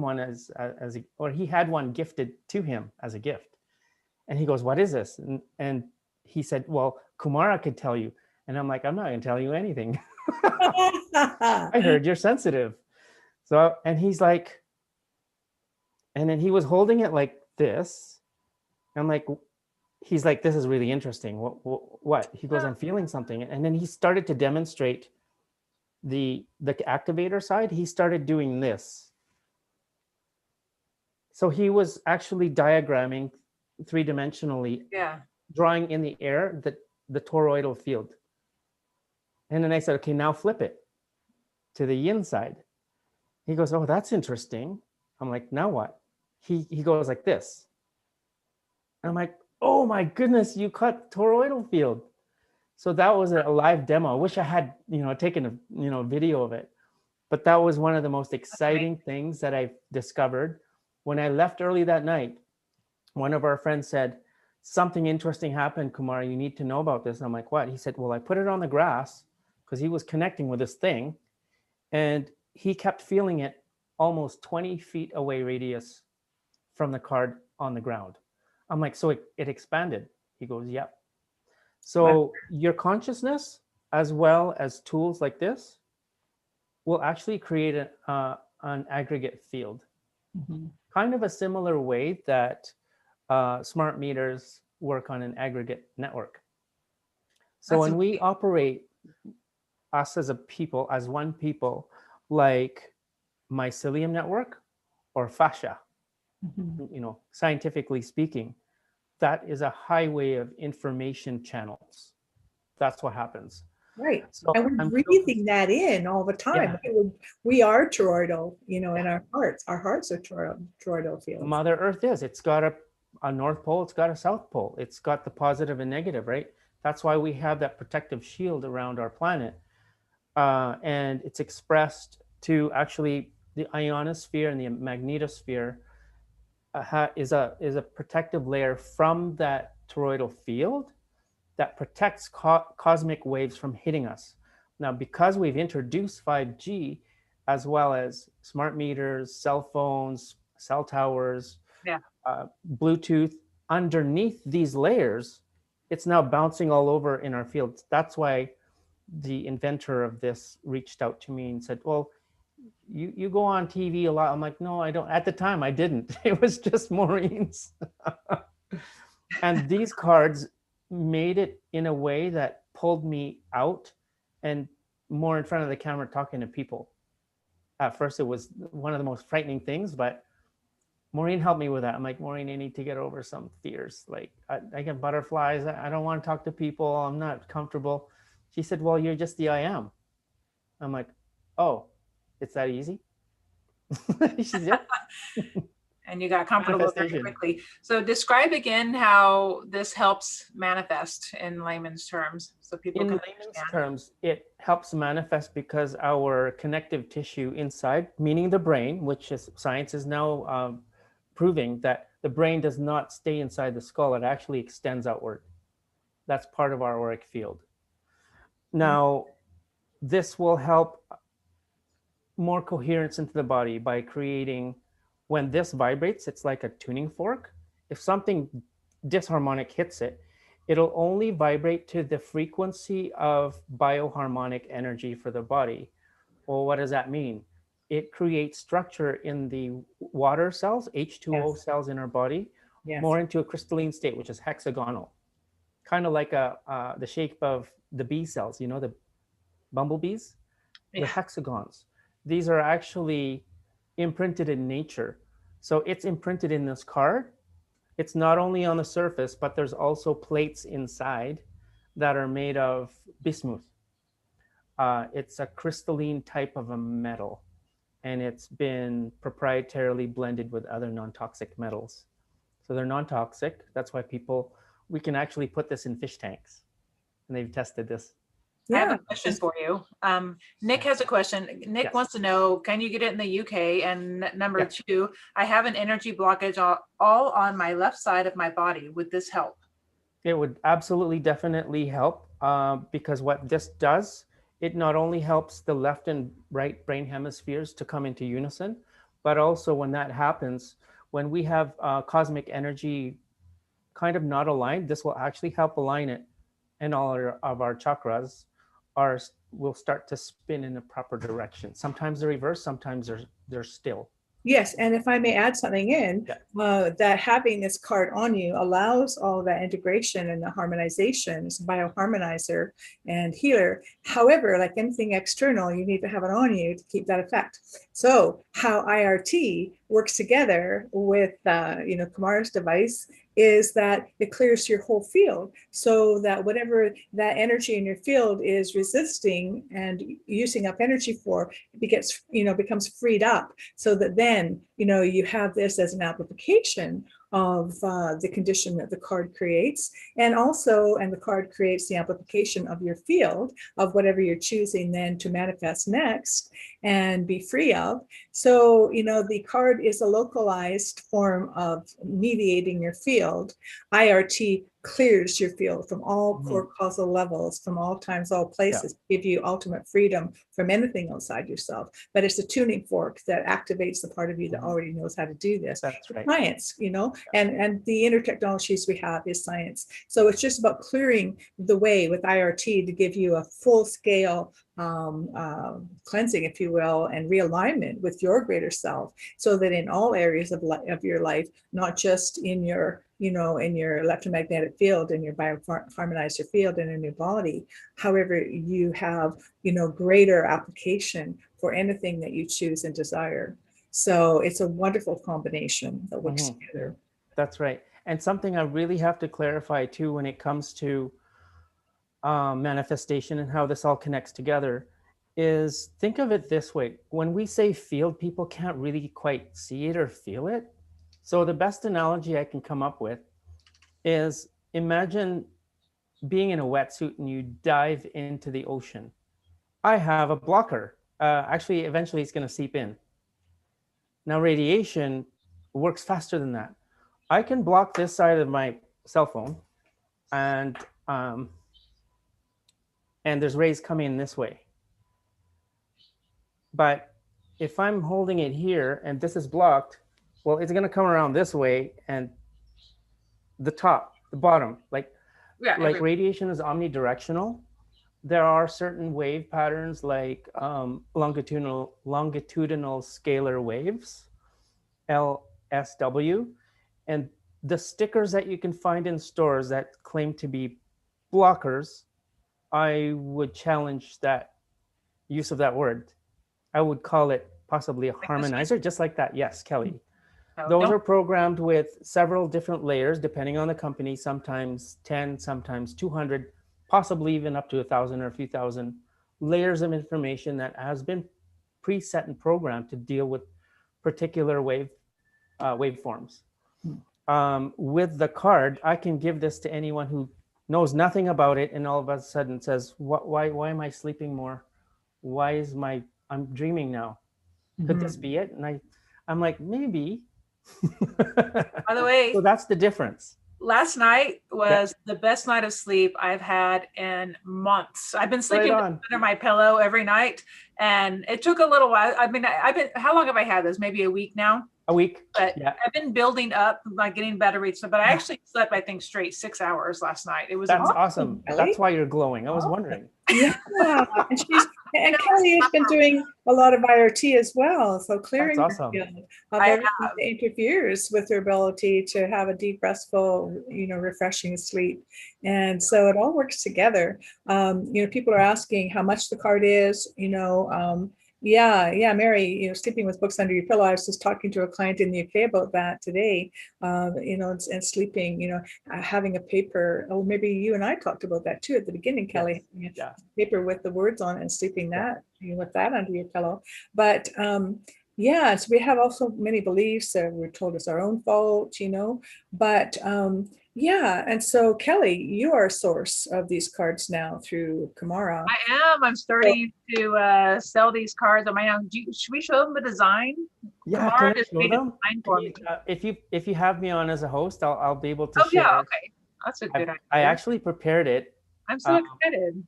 [SPEAKER 3] one or he had one gifted to him as a gift. And he goes, what is this? And he said, well, Kumara could tell you. And I'm like, I'm not going to tell you anything. I heard you're sensitive. So, and he's like, and then he was holding it like this. I'm like, he's like, this is really interesting. What? He goes, I'm feeling something. And then he started to demonstrate the activator side. He started doing this. So he was actually diagramming 3-dimensionally, drawing in the air the toroidal field. And then I said, okay, now flip it to the yin side. He goes, oh, that's interesting. I'm like, now what? He goes like this. And I'm like, oh my goodness, you cut toroidal field. So that was a live demo. I wish I had, taken a, video of it. But that was one of the most exciting things that I've discovered. When I left early that night, one of our friends said, something interesting happened, Kumar, you need to know about this. And I'm like, what? He said, well, I put it on the grass because he was connecting with this thing. And he kept feeling it almost 20 feet away radius from the card on the ground. I'm like, so it expanded. He goes, yep. So your consciousness, as well as tools like this, will actually create a an aggregate field,
[SPEAKER 2] Mhm.
[SPEAKER 3] kind of a similar way that smart meters work on an aggregate network. So
[SPEAKER 1] That's
[SPEAKER 3] when we operate us as a people, as one people, like mycelium network or fascia,
[SPEAKER 2] Mhm.
[SPEAKER 3] scientifically speaking, that is a highway of information channels. That's what happens.
[SPEAKER 2] Right.
[SPEAKER 3] So
[SPEAKER 2] And we're
[SPEAKER 3] I'm
[SPEAKER 2] breathing that in all the time.
[SPEAKER 3] Yeah.
[SPEAKER 2] Right? We are toroidal, in our hearts. Our hearts are toroidal fields.
[SPEAKER 3] Mother Earth is. It's got a North Pole, it's got a South Pole. It's got the positive and negative, right? That's why we have that protective shield around our planet. And it's expressed to actually the ionosphere and the magnetosphere is a protective layer from that toroidal field that protects cosmic waves from hitting us. Now, because we've introduced 5G, as well as smart meters, cell phones, cell towers,
[SPEAKER 1] Yeah.
[SPEAKER 3] Bluetooth, underneath these layers, it's now bouncing all over in our fields. That's why the inventor of this reached out to me and said, well, you go on TV a lot. I'm like, no, I don't. At the time, I didn't. It was just Maureen's. And these cards made it in a way that pulled me out and more in front of the camera talking to people. At first, it was one of the most frightening things, but Maureen helped me with that. I'm like, Maureen, I need to get over some fears. Like, I get butterflies. I don't want to talk to people. I'm not comfortable. She said, well, you're just the I am. I'm like, oh, it's that easy? She said, yep.
[SPEAKER 1] And you got comfortable very quickly. So describe again how this helps manifest in layman's terms, so people can understand. In layman's
[SPEAKER 3] terms, it helps manifest because our connective tissue inside, meaning the brain, which is science is now proving that the brain does not stay inside the skull; it actually extends outward. That's part of our auric field. Now, this will help more coherence into the body by creating, when this vibrates, it's like a tuning fork. If something disharmonic hits it, it'll only vibrate to the frequency of bioharmonic energy for the body. Well, what does that mean? It creates structure in the water cells, H2O cells in our body, more into a crystalline state, which is hexagonal, kind of like the shape of the bee cells, the bumblebees, the hexagons. These are actually imprinted in nature. So it's imprinted in this card. It's not only on the surface, but there's also plates inside that are made of bismuth. It's a crystalline type of a metal, and it's been proprietarily blended with other non-toxic metals. So they're non-toxic. That's why we can actually put this in fish tanks, and they've tested this.
[SPEAKER 1] I have a question for you. Nick has a question. Nick wants to know, can you get it in the UK? And number two, I have an energy blockage all on my left side of my body. Would this help?
[SPEAKER 3] It would absolutely, definitely help because what this does, it not only helps the left and right brain hemispheres to come into unison, but also when that happens, when we have cosmic energy kind of not aligned, this will actually help align it, and all of our chakras will start to spin in the proper direction. Sometimes they're reversed, sometimes they're still.
[SPEAKER 2] Yes, and if I may add something in, that having this card on you allows all of that integration and the harmonization. It's a bioharmonizer and healer. However, like anything external, you need to have it on you to keep that effect. So how IRT works together with Kumar's device is that it clears your whole field, so that whatever that energy in your field is resisting and using up energy for, it becomes freed up, so that then you have this as an amplification of the condition that the card creates, and the card creates the amplification of your field of whatever you're choosing then to manifest next and be free of. So the card is a localized form of mediating your field. IRT clears your field from all core causal levels, from all times, all places, give you ultimate freedom from anything outside yourself. But it's a tuning fork that activates the part of you that already knows how to do this.
[SPEAKER 3] That's right.
[SPEAKER 2] Science, you know, and the inner technologies we have is science. So it's just about clearing the way with IRT to give you a full scale cleansing, if you will, and realignment with your greater self, so that in all areas of your life, not just in your, you know, in your electromagnetic field, in your bioharmonizer field, and in your body, however you have, you know, greater application for anything that you choose and desire. So it's a wonderful combination that works together.
[SPEAKER 3] That's right. And something I really have to clarify too when it comes to manifestation and how this all connects together is, think of it this way. When we say field, people can't really quite see it or feel it. So the best analogy I can come up with is, imagine being in a wetsuit and you dive into the ocean. I have a blocker. Actually, eventually it's going to seep in. Now, radiation works faster than that. I can block this side of my cell phone, and there's rays coming in this way. But if I'm holding it here and this is blocked, well, it's going to come around this way, and the top, the bottom, like radiation is omnidirectional. There are certain wave patterns like longitudinal scalar waves, LSW, and the stickers that you can find in stores that claim to be blockers, I would challenge that use of that word. I would call it possibly a harmonizer, just like that. Yes, Kelly. Those are programmed with several different layers, depending on the company, sometimes 10, sometimes 200, possibly even up to 1,000 or a few thousand layers of information that has been preset and programmed to deal with particular waveforms. With the card, I can give this to anyone who knows nothing about it and all of a sudden says, why am I sleeping more? Why is I'm dreaming now? Could this be it? And I'm like, maybe.
[SPEAKER 1] By the way,
[SPEAKER 3] so that's the difference.
[SPEAKER 1] Last night was the best night of sleep I've had in months. I've been sleeping under my pillow every night, and it took a little while. I mean, how long have I had this? Maybe a week now?
[SPEAKER 3] A week.
[SPEAKER 1] But I've been building up, like getting better rates. But I actually slept, I think, straight 6 hours last night. It was
[SPEAKER 3] awesome. Really? That's why you're glowing. I was wondering.
[SPEAKER 2] Yeah, and Kelly has been doing a lot of IRT as well. So clearing her field of everything that interferes with her ability to have a deep, restful, you know, refreshing sleep. And so it all works together. You know, people are asking how much the card is, you know. Mary, you know, sleeping with books under your pillow. I was just talking to a client in the UK about that today, you know, and sleeping, you know, having a paper. Oh, maybe you and I talked about that too at the beginning, Kelly.
[SPEAKER 3] Yes.
[SPEAKER 2] Paper with the words on it and sleeping that, you know, with that under your pillow. But so we have also many beliefs that we're told it's our own fault, you know, but and so Kelly, you are a source of these cards now through Kamara.
[SPEAKER 1] I am. I'm starting to sell these cards on my own. Should we show them the design?
[SPEAKER 3] Yeah,
[SPEAKER 1] Kamara
[SPEAKER 3] can I show them?
[SPEAKER 1] For me.
[SPEAKER 3] If you have me on as a host, I'll be able to share.
[SPEAKER 1] Yeah, okay. That's a good idea.
[SPEAKER 3] I actually prepared it.
[SPEAKER 1] I'm so excited.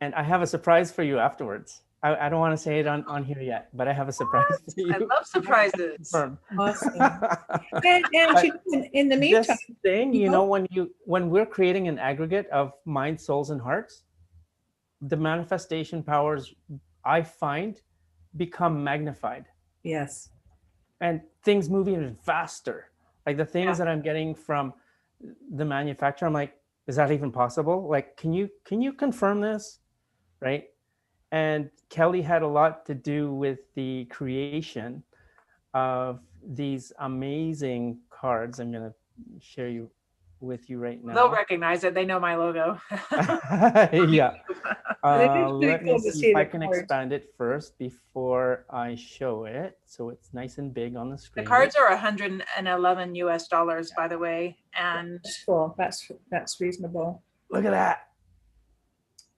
[SPEAKER 3] And I have a surprise for you afterwards. I don't want to say it on here yet, but I have a surprise for you.
[SPEAKER 1] I love surprises.
[SPEAKER 2] Awesome. and in the meantime,
[SPEAKER 3] this thing, you know, when we're creating an aggregate of mind, souls, and hearts, the manifestation powers, I find, become magnified.
[SPEAKER 2] Yes.
[SPEAKER 3] And things move even faster. Like the things that I'm getting from the manufacturer, I'm like, is that even possible? Like, can you confirm this? Right? And Kelly had a lot to do with the creation of these amazing cards. I'm going to share with you right now.
[SPEAKER 1] They'll recognize it. They know my logo.
[SPEAKER 3] Yeah. Let me see if I can expand it first before I show it. So it's nice and big on the screen.
[SPEAKER 1] The cards are $111 US, by the way. And
[SPEAKER 2] that's cool. That's reasonable.
[SPEAKER 3] Look at that.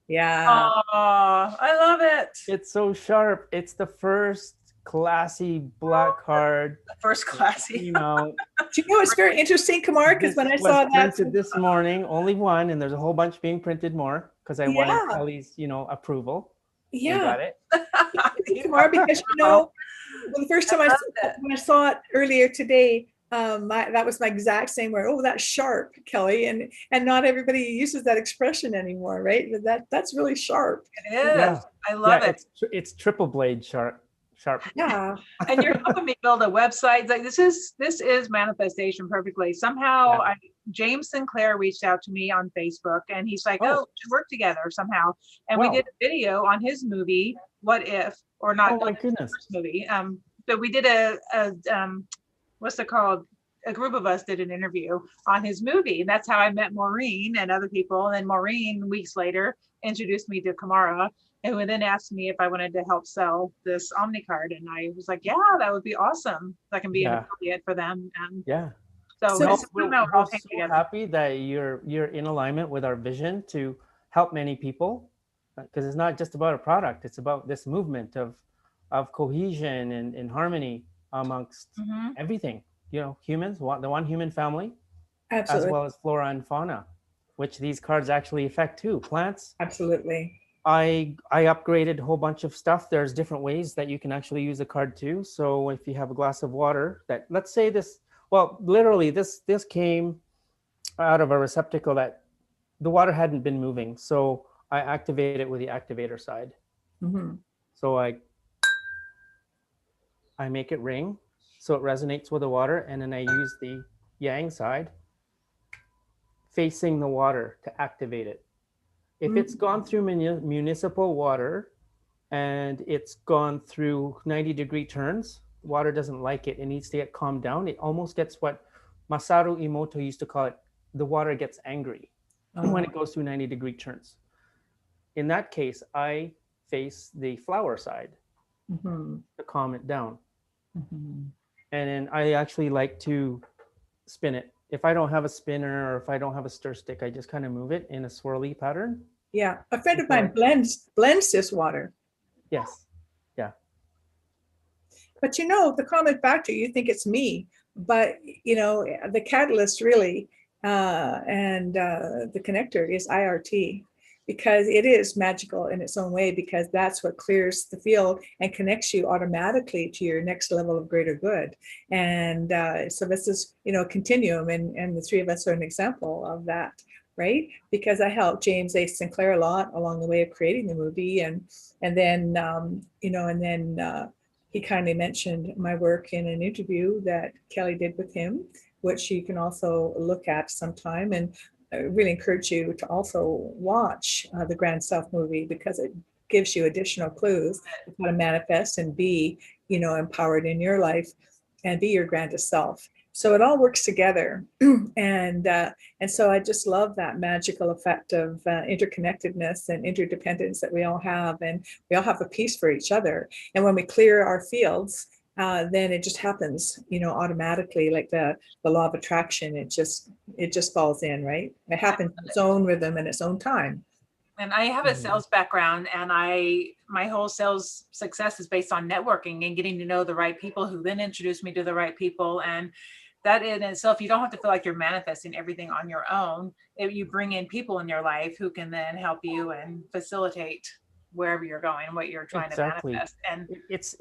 [SPEAKER 2] Yeah.
[SPEAKER 1] Oh, I love it.
[SPEAKER 3] It's so sharp. It's the first classy black card.
[SPEAKER 1] First classy.
[SPEAKER 3] You know,
[SPEAKER 2] Do you know it's very interesting, Kamar? Because
[SPEAKER 3] this
[SPEAKER 2] when I
[SPEAKER 3] was
[SPEAKER 2] saw that,
[SPEAKER 3] printed this morning, only one, and there's a whole bunch being printed more because I wanted
[SPEAKER 2] Yeah.
[SPEAKER 3] Kelly's, approval. We
[SPEAKER 2] yeah,
[SPEAKER 3] got it.
[SPEAKER 2] Kamar, because well, the first time
[SPEAKER 1] love
[SPEAKER 2] when I saw it earlier today, that was my exact same word. Oh, that's sharp, Kelly, and not everybody uses that expression anymore, right? But that's really sharp.
[SPEAKER 1] It is.
[SPEAKER 3] Yeah.
[SPEAKER 1] I love it.
[SPEAKER 3] It's triple blade sharp.
[SPEAKER 2] Yeah,
[SPEAKER 1] And you're helping me build a website. Like this is manifestation perfectly. Somehow James Sinclair reached out to me on Facebook and he's like, oh, we should work together somehow. And we did a video on his movie, What If, or not.
[SPEAKER 3] Oh my goodness.
[SPEAKER 1] Movie. But we did a what's it called? A group of us did an interview on his movie. And that's how I met Maureen and other people. And then Maureen, weeks later, introduced me to Kamara, who then asked me if I wanted to help sell this Omni card. And I was like, yeah, that would be awesome. I can be an affiliate for them. And so
[SPEAKER 3] we're so happy that you're in alignment with our vision to help many people, because it's not just about a product. It's about this movement of cohesion and harmony amongst everything. Humans, the one human family,
[SPEAKER 2] absolutely,
[SPEAKER 3] as well as flora and fauna, which these cards actually affect too. Plants.
[SPEAKER 2] Absolutely.
[SPEAKER 3] I upgraded a whole bunch of stuff. There's different ways that you can actually use the card too. So if you have a glass of water that, let's say this, well, literally this came out of a receptacle that the water hadn't been moving. So I activate it with the activator side. So I make it ring so it resonates with the water, and then I use the yang side facing the water to activate it. If it's gone through municipal water and it's gone through 90-degree turns, water doesn't like it. It needs to get calmed down. It almost gets what Masaru Emoto used to call it, the water gets angry when it goes through 90-degree turns. In that case, I face the flower side to calm it down. And then I actually like to spin it. If I don't have a spinner or if I don't have a stir stick, I just kind of move it in a swirly pattern.
[SPEAKER 2] Yeah, a friend of mine blends this water.
[SPEAKER 3] Yes. Yeah.
[SPEAKER 2] But the comment factor, you think it's me, but the catalyst really and the connector is IRT, because it is magical in its own way, because that's what clears the field and connects you automatically to your next level of greater good. And so this is, a continuum, and the three of us are an example of that, right? Because I helped James A. Sinclair a lot along the way of creating the movie. And then he kindly mentioned my work in an interview that Kelly did with him, which you can also look at sometime. And I really encourage you to also watch the Grand Self movie, because it gives you additional clues of how to manifest and be, empowered in your life and be your grandest self. So it all works together. And so I just love that magical effect of interconnectedness and interdependence that we all have. And we all have a piece for each other. And when we clear our fields, then it just happens, automatically, like the law of attraction. It just falls in, right? It happens in its own rhythm and its own time.
[SPEAKER 1] And I have a sales background, and my whole sales success is based on networking and getting to know the right people who then introduce me to the right people. And that in itself, you don't have to feel like you're manifesting everything on your own. You bring in people in your life who can then help you and facilitate wherever you're going, what you're trying to manifest. And
[SPEAKER 3] it's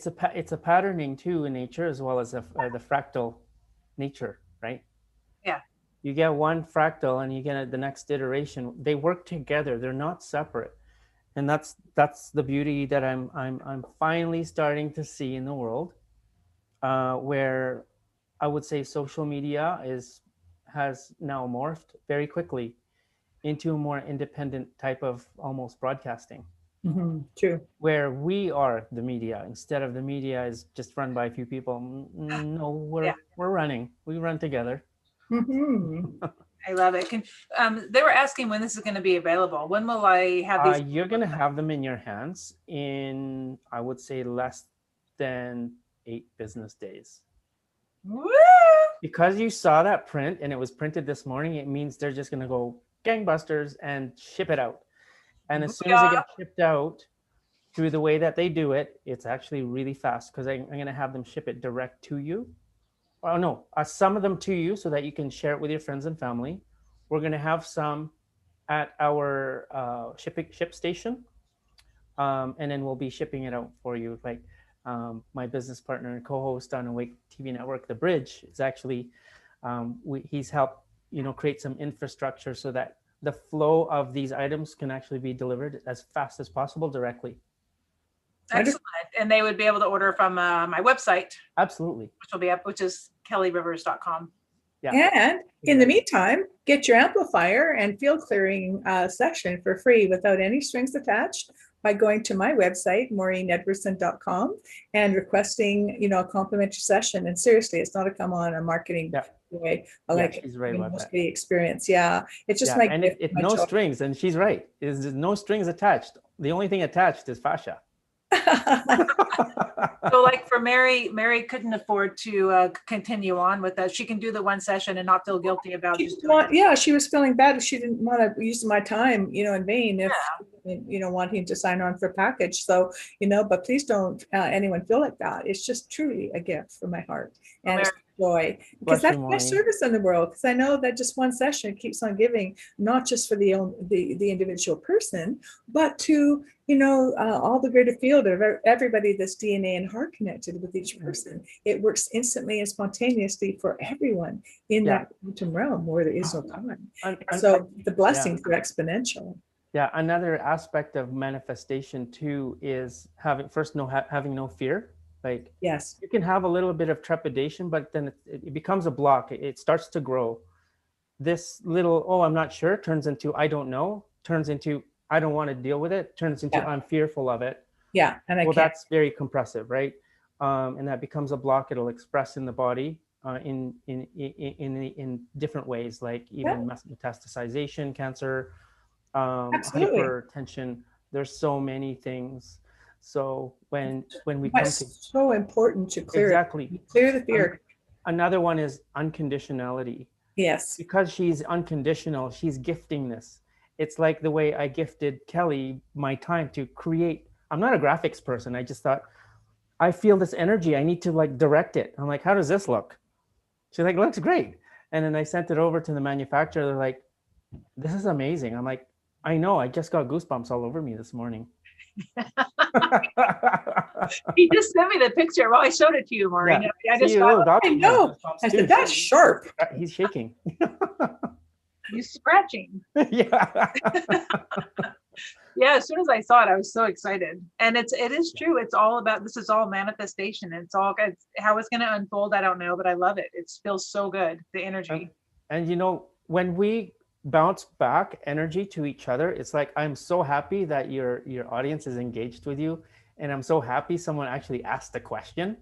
[SPEAKER 3] a patterning too in nature, as well as the fractal nature, right?
[SPEAKER 1] Yeah.
[SPEAKER 3] You get one fractal and you get the next iteration. They work together. They're not separate. And that's the beauty that I'm finally starting to see in the world, where I would say social media has now morphed very quickly into a more independent type of almost broadcasting.
[SPEAKER 2] True.
[SPEAKER 3] Where we are the media, instead of the media is just run by a few people. No, we're running. We run together.
[SPEAKER 1] I love it. They were asking when this is going to be available. When will I have these?
[SPEAKER 3] You're going to have them in your hands in, I would say, less than 8 business days.
[SPEAKER 1] Woo!
[SPEAKER 3] Because you saw that print and it was printed this morning, it means they're just going to go gangbusters and ship it out. And as soon as it gets shipped out, through the way that they do it, it's actually really fast because I'm going to have them ship it direct to you. Oh no, some of them to you so that you can share it with your friends and family. We're going to have some at our ship station, and then we'll be shipping it out for you. Like my business partner and co-host on Awake TV Network, The Bridge, is actually he's helped create some infrastructure so that the flow of these items can actually be delivered as fast as possible directly.
[SPEAKER 1] Excellent. And they would be able to order from my website.
[SPEAKER 3] Absolutely.
[SPEAKER 1] Which will be up, which is kellyrivers.com.
[SPEAKER 2] Yeah. And in the meantime, get your amplifier and field clearing session for free without any strings attached by going to my website, maureenedwardson.com, and requesting, a complimentary session. And seriously, it's not a come on a marketing way. I like
[SPEAKER 3] she's right about that.
[SPEAKER 2] The experience. Yeah. It's just my
[SPEAKER 3] and it's no strings, and she's right. There's no strings attached. The only thing attached is fascia.
[SPEAKER 1] So like for Mary couldn't afford to continue on with that. She can do the one session and not feel guilty about it.
[SPEAKER 2] She was feeling bad if she didn't want to use my time, in vain if, wanting to sign on for a package. So, but please don't anyone feel like that. It's just truly a gift from my heart. And it's joy, because that's my service in the world. Because I know that just one session keeps on giving, not just for the individual person, but to all the greater field of everybody that's DNA and heart connected with each person. It works instantly and spontaneously for everyone in that quantum realm where there is no time. So the blessings are exponential.
[SPEAKER 3] Yeah, another aspect of manifestation too is having no fear. Like,
[SPEAKER 2] yes,
[SPEAKER 3] you can have a little bit of trepidation, but then it becomes a block. It starts to grow. This little, I'm not sure, turns into, I don't know, turns into, I don't want to deal with it, turns into, I'm fearful of it.
[SPEAKER 2] Yeah. And
[SPEAKER 3] that's very compressive, right? And that becomes a block. It'll express in the body in different ways, like even metastasization, cancer, hypertension. There's so many things. So when we come to,
[SPEAKER 2] so important to clear clear the fear.
[SPEAKER 3] Another one is unconditionality.
[SPEAKER 2] Yes.
[SPEAKER 3] Because she's unconditional, she's gifting this. It's like the way I gifted Kelly my time to create. I'm not a graphics person. I just thought, I feel this energy. I need to direct it. I'm like, how does this look? She's like, it looks great. And then I sent it over to the manufacturer. They're like, this is amazing. I'm like, I know. I just got goosebumps all over me this morning.
[SPEAKER 1] He just sent me the picture. Well, I showed it to you, Maureen.
[SPEAKER 3] Yeah.
[SPEAKER 2] I know. I said, that's sharp.
[SPEAKER 3] He's shaking.
[SPEAKER 1] He's scratching.
[SPEAKER 3] Yeah.
[SPEAKER 1] Yeah. As soon as I saw it, I was so excited. And it is true. It's all about, this is all manifestation. It's all good. How it's going to unfold, I don't know, but I love it. It feels so good. The energy.
[SPEAKER 3] And when we bounce back energy to each other, it's like, I'm so happy that your audience is engaged with you, and I'm so happy someone actually asked a question,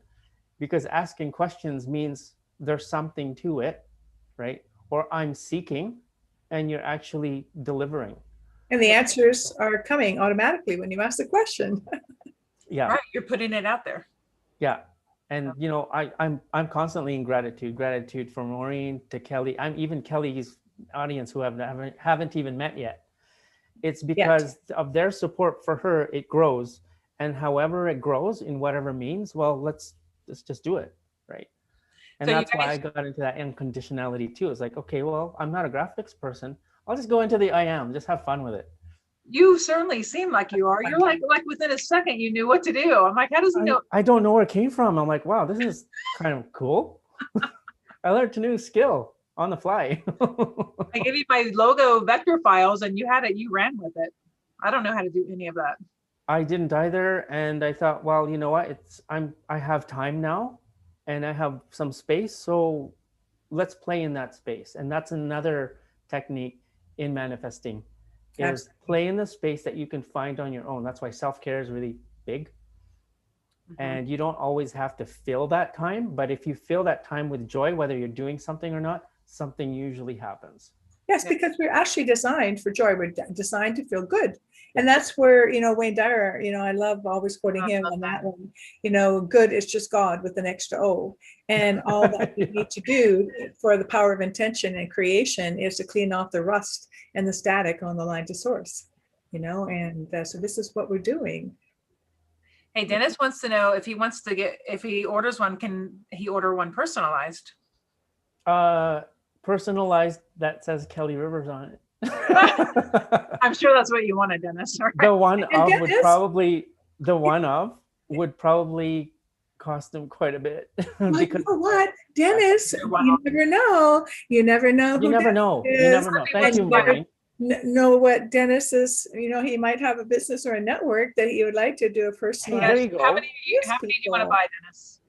[SPEAKER 3] because asking questions means there's something to it, right? Or I'm seeking and you're actually delivering,
[SPEAKER 2] and the answers are coming automatically when you ask the question.
[SPEAKER 3] Yeah,
[SPEAKER 1] right, you're putting it out there.
[SPEAKER 3] Yeah. And I'm constantly in gratitude for Maureen, to Kelly. I'm even Kelly's audience who haven't even met yet. It's because of their support for her, it grows. And however it grows in whatever means, well, let's just do it, right? And so that's why I got into that unconditionality too. It's like, okay, well, I'm not a graphics person. I'll just go into the I am, just have fun with it.
[SPEAKER 1] You certainly seem like you are. You're like within a second, you knew what to do. I'm like, how does he know?
[SPEAKER 3] I don't know where it came from. I'm like, wow, this is kind of cool. I learned a new skill on the fly.
[SPEAKER 1] I gave you my logo vector files and you had it, you ran with it. I don't know how to do any of that.
[SPEAKER 3] I didn't either. And I thought, well, you know what? I have time now and I have some space. So let's play in that space. And that's another technique in manifesting, is play in the space that you can find on your own. That's why self-care is really big. Mm-hmm. And you don't always have to fill that time, but if you fill that time with joy, whether you're doing something or not, something usually happens.
[SPEAKER 2] Yes, because we're actually designed for joy. We're designed to feel good. And that's where, Wayne Dyer, I love always quoting him on that one. Good is just God with an extra O. And all that we need to do for the power of intention and creation is to clean off the rust and the static on the line to source, and so this is what we're doing.
[SPEAKER 1] Hey, Dennis wants to know if he orders one, can he order one personalized?
[SPEAKER 3] Personalized that says Kelly Rivers on it.
[SPEAKER 1] I'm sure that's what you wanted, Dennis. Right?
[SPEAKER 3] The one
[SPEAKER 2] And
[SPEAKER 3] of would
[SPEAKER 2] Dennis-
[SPEAKER 3] probably cost them quite a bit.
[SPEAKER 2] Well,
[SPEAKER 3] Because
[SPEAKER 2] you know what, Dennis,
[SPEAKER 1] Wow.
[SPEAKER 2] you never know. You never know.
[SPEAKER 3] you
[SPEAKER 2] who
[SPEAKER 3] never
[SPEAKER 2] Dennis
[SPEAKER 3] know. You
[SPEAKER 2] is.
[SPEAKER 3] never know. Thank
[SPEAKER 2] And
[SPEAKER 3] you,
[SPEAKER 2] you never
[SPEAKER 3] Maureen.
[SPEAKER 2] know what Dennis is. You know, he might have a business or a network that he would like to do a personalized.
[SPEAKER 3] there you go.
[SPEAKER 1] How many do you want to
[SPEAKER 2] people.
[SPEAKER 1] buy, Dennis?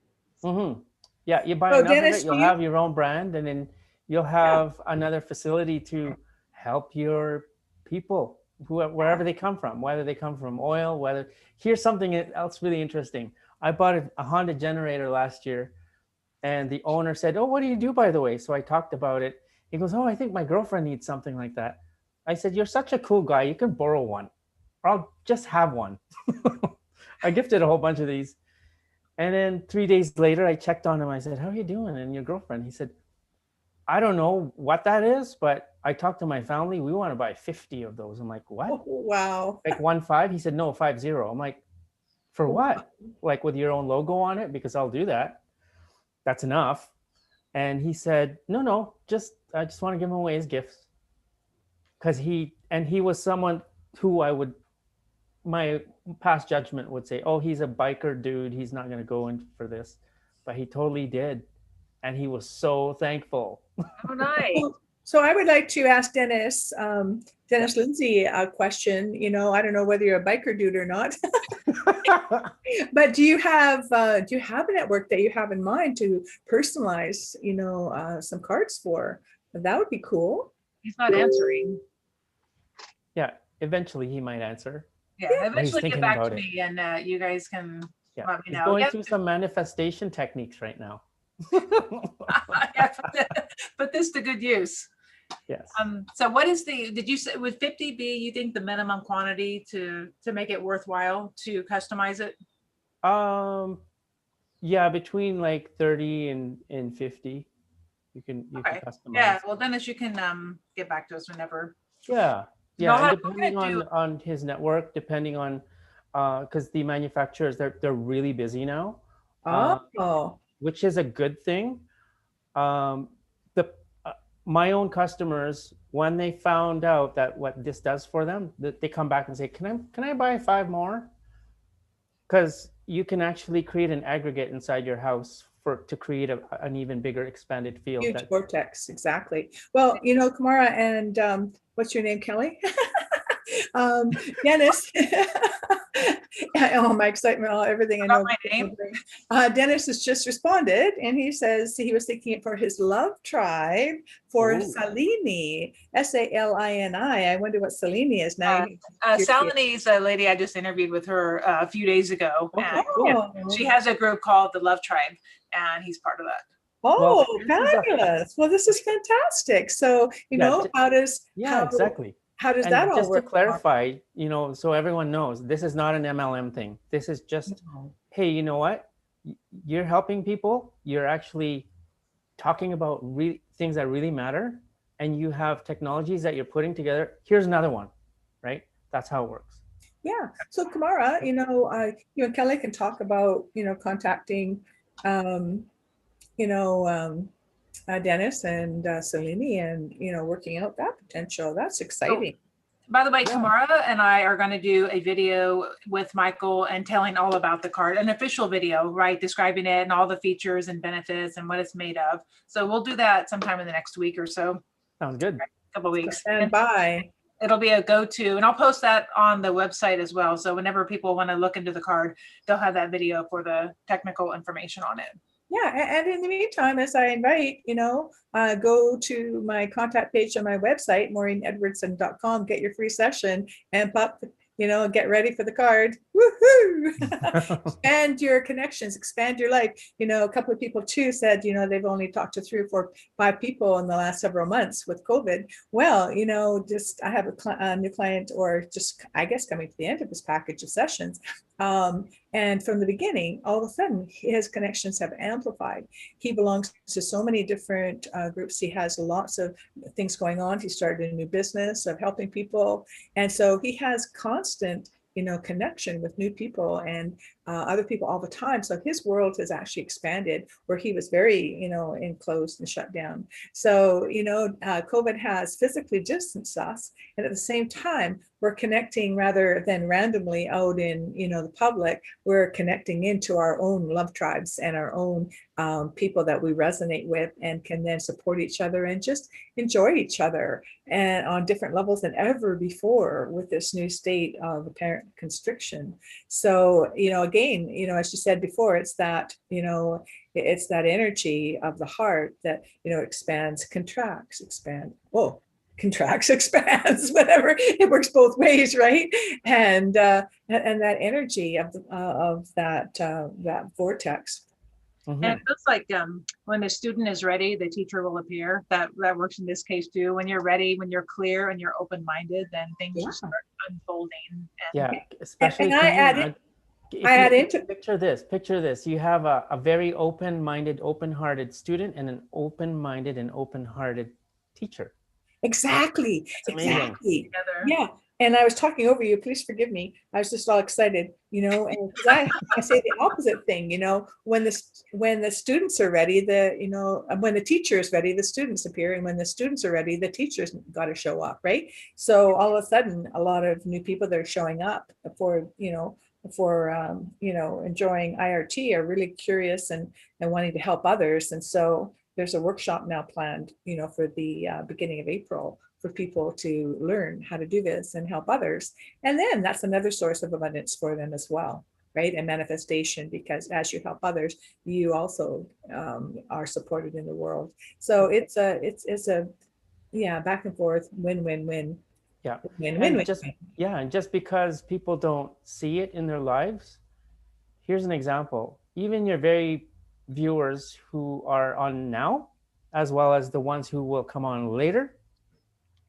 [SPEAKER 3] Mm-hmm. Yeah, you buy
[SPEAKER 2] So,
[SPEAKER 3] enough
[SPEAKER 2] Dennis,
[SPEAKER 3] of it, you'll
[SPEAKER 2] do you-
[SPEAKER 3] have your own brand, and then you'll have another facility to help your people, wherever they come from, whether they come from oil, whether. Here's something else really interesting. I bought a Honda generator last year, and the owner said, "Oh, what do you do, by the way?" So I talked about it. He goes, "Oh, I think my girlfriend needs something like that." I said, "You're such a cool guy. You can borrow one, or I'll just have one." I gifted a whole bunch of these. And then 3 days later, I checked on him. I said, "How are you doing? And your girlfriend?" He said, "I don't know what that is, but I talked to my family. We want to buy 50 of those." I'm like, "What?"
[SPEAKER 2] Oh, wow.
[SPEAKER 3] Like 1.5? He said, "No, 50." I'm like, "For what?" Like with your own logo on it? Because I'll do that. That's enough. And he said, no, I just want to give him away as gifts. Because he was someone who my past judgment would say, "Oh, he's a biker dude. He's not going to go in for this." But he totally did. And he was so thankful.
[SPEAKER 1] Oh, nice.
[SPEAKER 2] So I would like to ask Dennis Lindsay a question. You know, I don't know whether you're a biker dude or not, but do you have a network that you have in mind to personalize, you know, some cards for? That would be cool.
[SPEAKER 1] He's not answering.
[SPEAKER 3] Yeah, eventually he might answer.
[SPEAKER 1] Yeah,
[SPEAKER 3] He's
[SPEAKER 1] eventually get
[SPEAKER 3] thinking
[SPEAKER 1] back
[SPEAKER 3] about
[SPEAKER 1] to
[SPEAKER 3] it.
[SPEAKER 1] me, and you guys can
[SPEAKER 3] Yeah,
[SPEAKER 1] let me
[SPEAKER 3] he's
[SPEAKER 1] know.
[SPEAKER 3] going
[SPEAKER 1] Yep.
[SPEAKER 3] through some manifestation techniques right now.
[SPEAKER 1] Yeah, put this to good use.
[SPEAKER 3] Yes.
[SPEAKER 1] So what is did you say, would 50 be, you think, the minimum quantity to make it worthwhile to customize it?
[SPEAKER 3] Yeah, between like 30 and 50, you can
[SPEAKER 1] Okay.
[SPEAKER 3] customize.
[SPEAKER 1] Yeah, well, Dennis, you can get back to us whenever.
[SPEAKER 3] Yeah.
[SPEAKER 1] No,
[SPEAKER 3] And
[SPEAKER 1] we're
[SPEAKER 3] depending
[SPEAKER 1] gonna
[SPEAKER 3] on his network, depending on because the manufacturers, they're really busy now,
[SPEAKER 2] Oh,
[SPEAKER 3] which is a good thing. The my own customers, when they found out that what this does for them, that they come back and say, can I buy 5 more? Because you can actually create an aggregate inside your house to create an even bigger expanded field.
[SPEAKER 2] huge vortex, exactly. Well, you know, Kamara and what's your name, Kelly? Dennis. Oh, my excitement, everything I know.
[SPEAKER 1] my name.
[SPEAKER 2] Dennis has just responded, and he says he was thinking it for his love tribe for
[SPEAKER 3] Ooh.
[SPEAKER 2] Salini, Salini. I wonder what Salini is now.
[SPEAKER 1] Salini's a lady I just interviewed with her a few days ago.
[SPEAKER 3] Okay,
[SPEAKER 1] And
[SPEAKER 3] cool.
[SPEAKER 1] she has a group called the Love Tribe, and he's part of that.
[SPEAKER 2] Oh,
[SPEAKER 3] Well,
[SPEAKER 2] fabulous. Well, this is fantastic. So, you know,
[SPEAKER 3] exactly.
[SPEAKER 2] How does
[SPEAKER 3] And
[SPEAKER 2] that all
[SPEAKER 3] just
[SPEAKER 2] work?
[SPEAKER 3] to clarify, you know, so everyone knows, this is not an MLM thing. This is just, hey, you know what? You're helping people. You're actually talking about things that really matter, and you have technologies that you're putting together. Here's another one, right? That's how it works.
[SPEAKER 2] Yeah. So Kamara, you know, you and Kelly can talk about, you know, contacting, Dennis and Salini, and, you know, working out that potential. That's exciting.
[SPEAKER 1] By the way, Kamara and I are going to do a video with Michael and telling all about the card, an official video, right? Describing it and all the features and benefits and what it's made of. So we'll do that sometime in the next week or so.
[SPEAKER 3] Sounds good.
[SPEAKER 1] A couple of weeks.
[SPEAKER 2] And bye.
[SPEAKER 1] It'll be a go-to, and I'll post that on the website as well. So whenever people want to look into the card, they'll have that video for the technical information on it.
[SPEAKER 2] Yeah, and in the meantime, as I invite, you know, go to my contact page on my website, maureenedwardson.com, get your free session, and pop, you know, get ready for the card. Woohoo! Expand your connections, expand your life. You know, a couple of people too said, you know, they've only talked to 3 or 4, 5 people in the last several months with COVID. Well, you know, just I have a new client, or just, I guess, coming to the end of this package of sessions. And from the beginning, all of a sudden, his connections have amplified. He belongs to so many different groups. He has lots of things going on. He started a new business of helping people. And so he has constant connection with new people and other people all the time. So his world has actually expanded where he was very, enclosed and shut down. So, COVID has physically distanced us. And at the same time, we're connecting rather than randomly out in, the public, we're connecting into our own love tribes and our own people that we resonate with and can then support each other and just enjoy each other and on different levels than ever before with this new state of apparent constriction. So, again, as you said before, it's that, it's that energy of the heart that, expands, contracts, expands, whatever. It works both ways, right? And that energy of that vortex.
[SPEAKER 1] And it feels like when the student is ready, the teacher will appear. That works in this case too. When you're ready, when you're clear and you're open-minded, then things just start unfolding.
[SPEAKER 3] Especially.
[SPEAKER 2] And I add into
[SPEAKER 3] picture this. You have a very open-minded, open-hearted student and an open-minded and open-hearted teacher.
[SPEAKER 2] Exactly. Yeah. And I was talking over you, please forgive me. I was just all excited, and I say the opposite thing, when the students are ready, when the teacher is ready, the students appear. And when the students are ready, the teacher's got to show up, right? So all of a sudden, a lot of new people that are showing up for enjoying IRT are really curious and wanting to help others. And so there's a workshop now planned, for the beginning of April for people to learn how to do this and help others. And then that's another source of abundance for them as well, right? And manifestation, because as you help others, you also are supported in the world. So it's a back and forth, win-win-win.
[SPEAKER 3] Yeah.
[SPEAKER 2] Win-win.
[SPEAKER 3] And just because people don't see it in their lives, here's an example. Even your very viewers who are on now, as well as the ones who will come on later,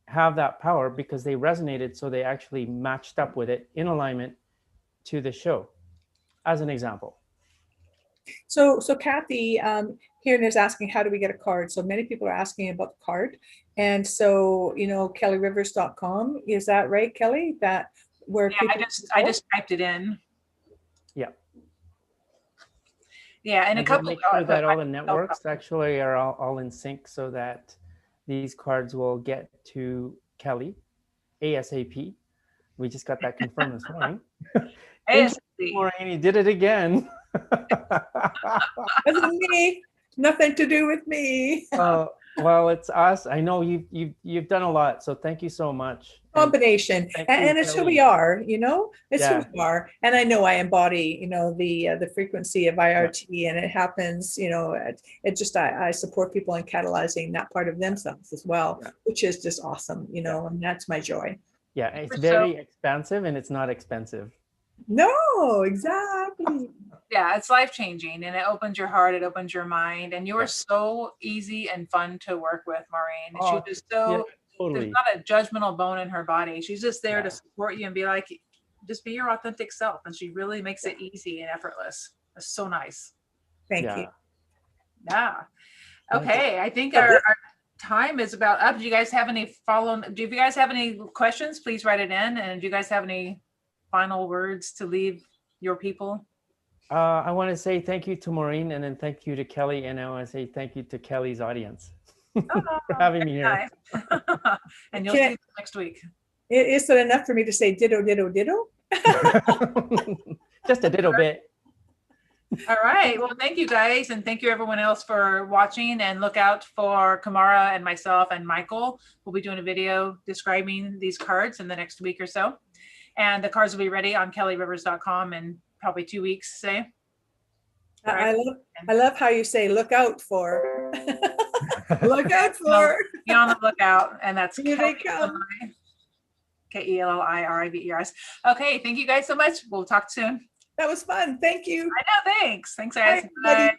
[SPEAKER 3] have that power because they resonated, so they actually matched up with it in alignment to the show, as an example.
[SPEAKER 2] So Kathy here is asking, how do we get a card? So many people are asking about the card. And so, kellyrivers.com, is that right, Kelly? That where
[SPEAKER 1] I just typed it in.
[SPEAKER 3] Yeah,
[SPEAKER 1] and a couple
[SPEAKER 3] make sure that all the networks actually are all in sync so that these cards will get to Kelly ASAP. We just got that confirmed this morning. Maureen, you did it again.
[SPEAKER 2] Wasn't me. Nothing to do with me.
[SPEAKER 3] Well, it's us. I know you've done a lot, so thank you so much.
[SPEAKER 2] Combination, and it's who we are. It's who we are. And I know I embody, the frequency of IRT, and it happens. It just I support people in catalyzing that part of themselves as well, which is just awesome. And that's my joy.
[SPEAKER 3] Yeah, it's very expansive and it's not expensive.
[SPEAKER 2] No, exactly.
[SPEAKER 1] Yeah, it's life-changing, and it opens your heart, it opens your mind, and you are so easy and fun to work with, Maureen. She's just totally. There's not a judgmental bone in her body. She's just there to support you and be like, just be your authentic self, and she really makes it easy and effortless. It's so nice.
[SPEAKER 2] Thank you.
[SPEAKER 1] Yeah. Okay, I think our time is about up. Do you guys have any questions? Please write it in. And do you guys have any final words to leave your people?
[SPEAKER 3] I want to say thank you to Maureen, and then thank you to Kelly, and I want to say thank you to Kelly's audience for having me here.
[SPEAKER 1] And you'll see them next week.
[SPEAKER 2] Is it enough for me to say ditto, ditto, ditto?
[SPEAKER 3] Just a ditto bit.
[SPEAKER 1] All right. Well, thank you guys, and thank you everyone else for watching. And look out for Kamara and myself and Michael. We'll be doing a video describing these cards in the next week or so. And the cards will be ready on kellyrivers.com in probably 2 weeks, say.
[SPEAKER 2] I love how you say look out for. Look out for.
[SPEAKER 1] Be on the lookout. And that's
[SPEAKER 2] Here they come.
[SPEAKER 1] KELLIRIVERS. Okay, thank you guys so much. We'll talk soon.
[SPEAKER 2] That was fun. Thank you.
[SPEAKER 1] I know, thanks. Thanks, guys.
[SPEAKER 2] Bye.